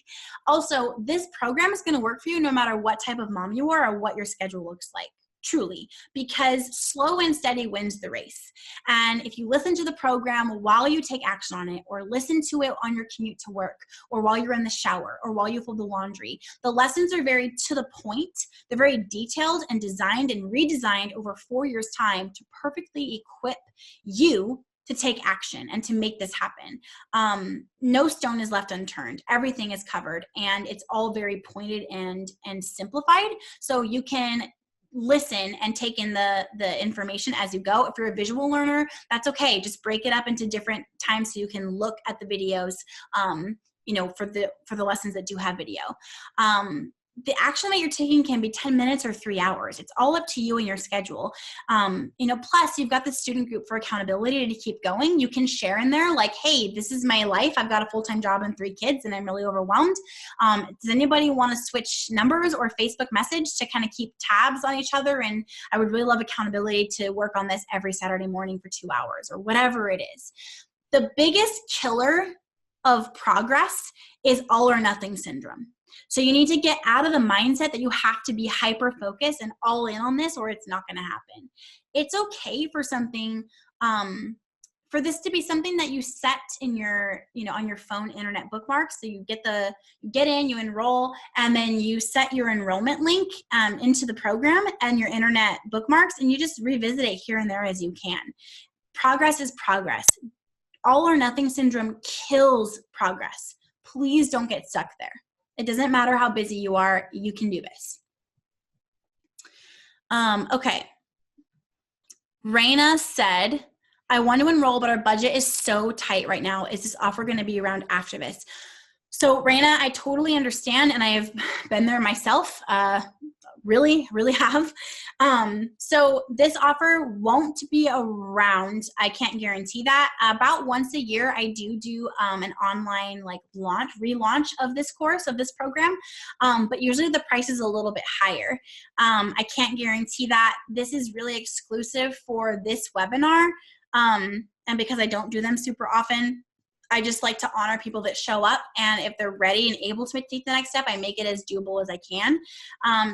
Also, this program is going to work for you no matter what type of mom you are or what your schedule looks like. Truly, because slow and steady wins the race. And if you listen to the program while you take action on it, or listen to it on your commute to work, or while you're in the shower, or while you fold the laundry, the lessons are very to the point. They're very detailed and designed and redesigned over 4 years' time to perfectly equip you to take action and to make this happen. No stone is left unturned. Everything is covered, and it's all very pointed and simplified, so you can listen and take in the information as you go. If you're a visual learner, that's okay. Just break it up into different times so you can look at the videos, for the lessons that do have video. The action that you're taking can be 10 minutes or 3 hours. It's all up to you and your schedule. Plus you've got the student group for accountability to keep going. You can share in there like, hey, this is my life. I've got a full-time job and 3 kids and I'm really overwhelmed. Does anybody want to switch numbers or Facebook message to kind of keep tabs on each other? And I would really love accountability to work on this every Saturday morning for 2 hours or whatever it is. The biggest killer of progress is all or nothing syndrome. So you need to get out of the mindset that you have to be hyper-focused and all in on this or it's not going to happen. It's okay for something, for this to be something that you set in your, on your phone internet bookmarks. So you get in, you enroll, and then you set your enrollment link into the program and your internet bookmarks, and you just revisit it here and there as you can. Progress is progress. All or nothing syndrome kills progress. Please don't get stuck there. It doesn't matter how busy you are, you can do this. Okay. Raina said, I want to enroll, but our budget is so tight right now. Is this offer going to be around after this? So Raina, I totally understand, and I have been there myself. Really have. So this offer won't be around. I can't guarantee that. About once a year, I do an online relaunch of this course, of this program. But usually the price is a little bit higher. I can't guarantee that. This is really exclusive for this webinar. And because I don't do them super often, I just like to honor people that show up, and if they're ready and able to take the next step, I make it as doable as I can.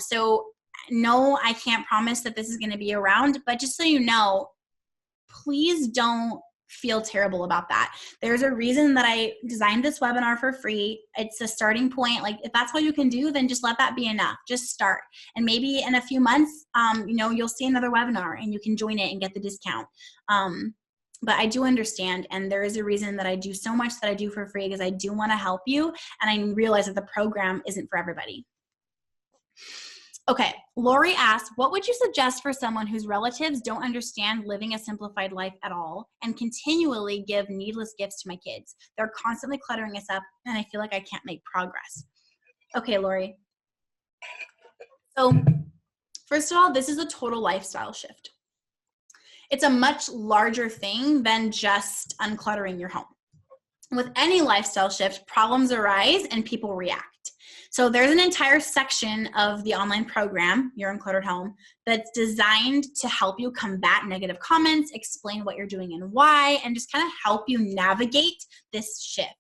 So no, I can't promise that this is going to be around, but just so you know, please don't feel terrible about that. There's a reason that I designed this webinar for free. It's a starting point. Like, if that's all you can do, then just let that be enough. Just start. And maybe in a few months, you'll see another webinar and you can join it and get the discount. But I do understand, and there is a reason that I do so much that I do for free, because I do want to help you, and I realize that the program isn't for everybody. Okay, Lori asked, what would you suggest for someone whose relatives don't understand living a simplified life at all and continually give needless gifts to my kids? They're constantly cluttering us up, and I feel like I can't make progress. Okay, Lori. So First of all, this is a total lifestyle shift. It's a much larger thing than just uncluttering your home. With any lifestyle shift, problems arise and people react. So there's an entire section of the online program, Your Uncluttered Home, that's designed to help you combat negative comments, explain what you're doing and why, and just kind of help you navigate this shift.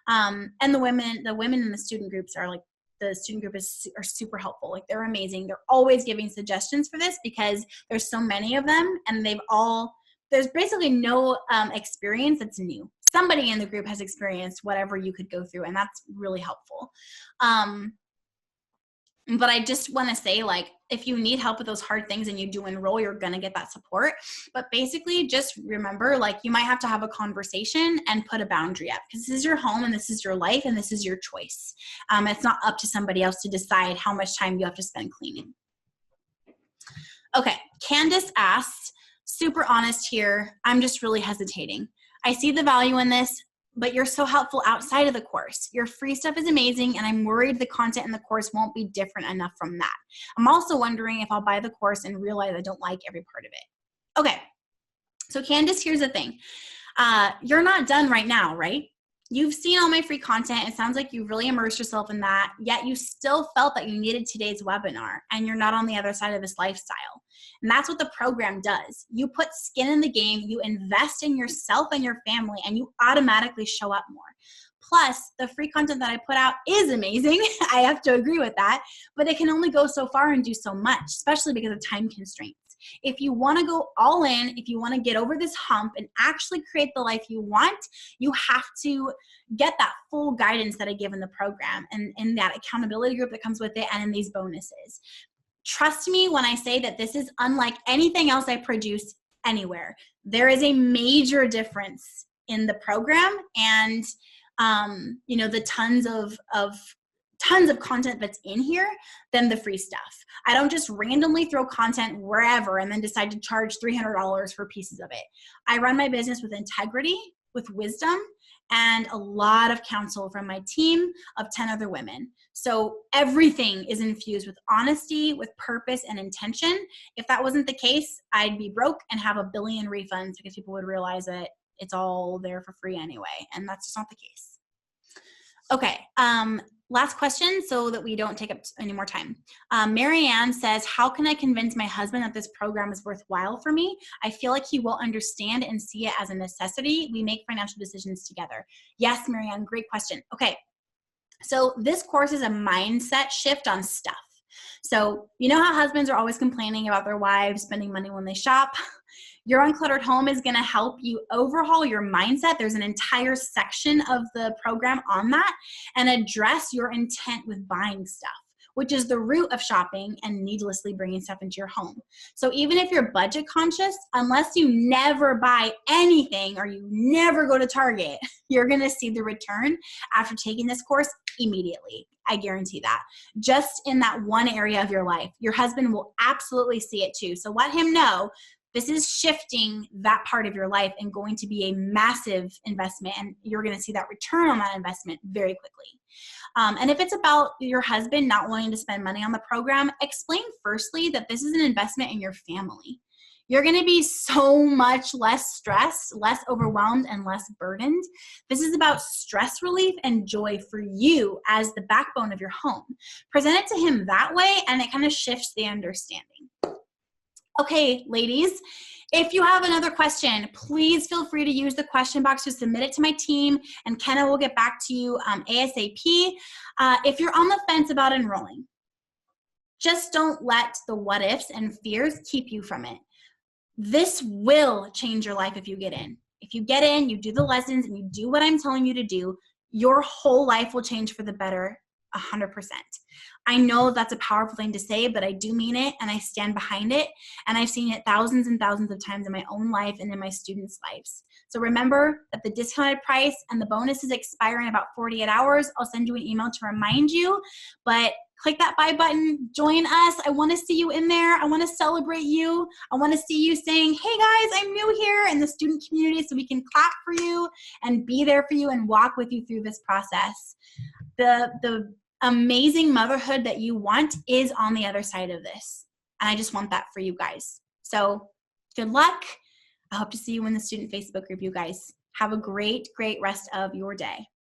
And the women in the student groups are like, the student group are super helpful. Like, they're amazing. They're always giving suggestions for this because there's so many of them, and there's basically no experience that's new. Somebody in the group has experienced whatever you could go through, and that's really helpful. But I just want to say, like, if you need help with those hard things and you do enroll, you're going to get that support. But basically, just remember, like, you might have to have a conversation and put a boundary up, because this is your home and this is your life and this is your choice. It's not up to somebody else to decide how much time you have to spend cleaning. Okay, Candace asks, super honest here, I'm just really hesitating. I see the value in this, but you're so helpful outside of the course. Your free stuff is amazing, and I'm worried the content in the course won't be different enough from that. I'm also wondering if I'll buy the course and realize I don't like every part of it. Okay, so Candace, here's the thing. You're not done right now, right? You've seen all my free content. It sounds like you really immersed yourself in that, yet you still felt that you needed today's webinar, and you're not on the other side of this lifestyle. And that's what the program does. You put skin in the game, you invest in yourself and your family, and you automatically show up more. Plus, the free content that I put out is amazing. I have to agree with that, but it can only go so far and do so much, especially because of time constraints. If you want to go all in, if you want to get over this hump and actually create the life you want, you have to get that full guidance that I give in the program, and in that accountability group that comes with it, and in these bonuses. Trust me when I say that this is unlike anything else I produce anywhere. There is a major difference in the program and the tons of content that's in here than the free stuff. I don't just randomly throw content wherever and then decide to charge $300 for pieces of it. I run my business with integrity, with wisdom, and a lot of counsel from my team of 10 other women. So everything is infused with honesty, with purpose and intention. If that wasn't the case, I'd be broke and have a billion refunds, because people would realize that it's all there for free anyway, and that's just not the case. Okay, last question so that we don't take up any more time. Marianne says, how can I convince my husband that this program is worthwhile for me? I feel like he will understand and see it as a necessity. We make financial decisions together. Yes, Marianne, great question. Okay, so this course is a mindset shift on stuff. So you know how husbands are always complaining about their wives spending money when they shop? Your Uncluttered Home is going to help you overhaul your mindset. There's an entire section of the program on that, and address your intent with buying stuff, which is the root of shopping and needlessly bringing stuff into your home. So even if you're budget conscious, unless you never buy anything or you never go to Target, you're going to see the return after taking this course immediately. I guarantee that. Just in that one area of your life. Your husband will absolutely see it too. So let him know this is shifting that part of your life and going to be a massive investment, and you're going to see that return on that investment very quickly. And if it's about your husband not wanting to spend money on the program, explain firstly that this is an investment in your family. You're going to be so much less stressed, less overwhelmed, and less burdened. This is about stress relief and joy for you as the backbone of your home. Present it to him that way, and it kind of shifts the understanding. Okay, ladies, if you have another question, please feel free to use the question box to submit it to my team, and Kenna will get back to you ASAP. If you're on the fence about enrolling, just don't let the what ifs and fears keep you from it. This will change your life if you get in. If you get in, you do the lessons, and you do what I'm telling you to do, your whole life will change for the better 100%. I know that's a powerful thing to say, but I do mean it, and I stand behind it, and I've seen it thousands and thousands of times in my own life and in my students' lives. So remember that the discounted price and the bonuses expire in about 48 hours. I'll send you an email to remind you, but click that buy button, join us. I want to see you in there. I want to celebrate you. I want to see you saying, hey guys, I'm new here in the student community, so we can clap for you and be there for you and walk with you through this process. The amazing motherhood that you want is on the other side of this. And I just want that for you guys. So good luck. I hope to see you in the student Facebook group, you guys. Have a great, great rest of your day.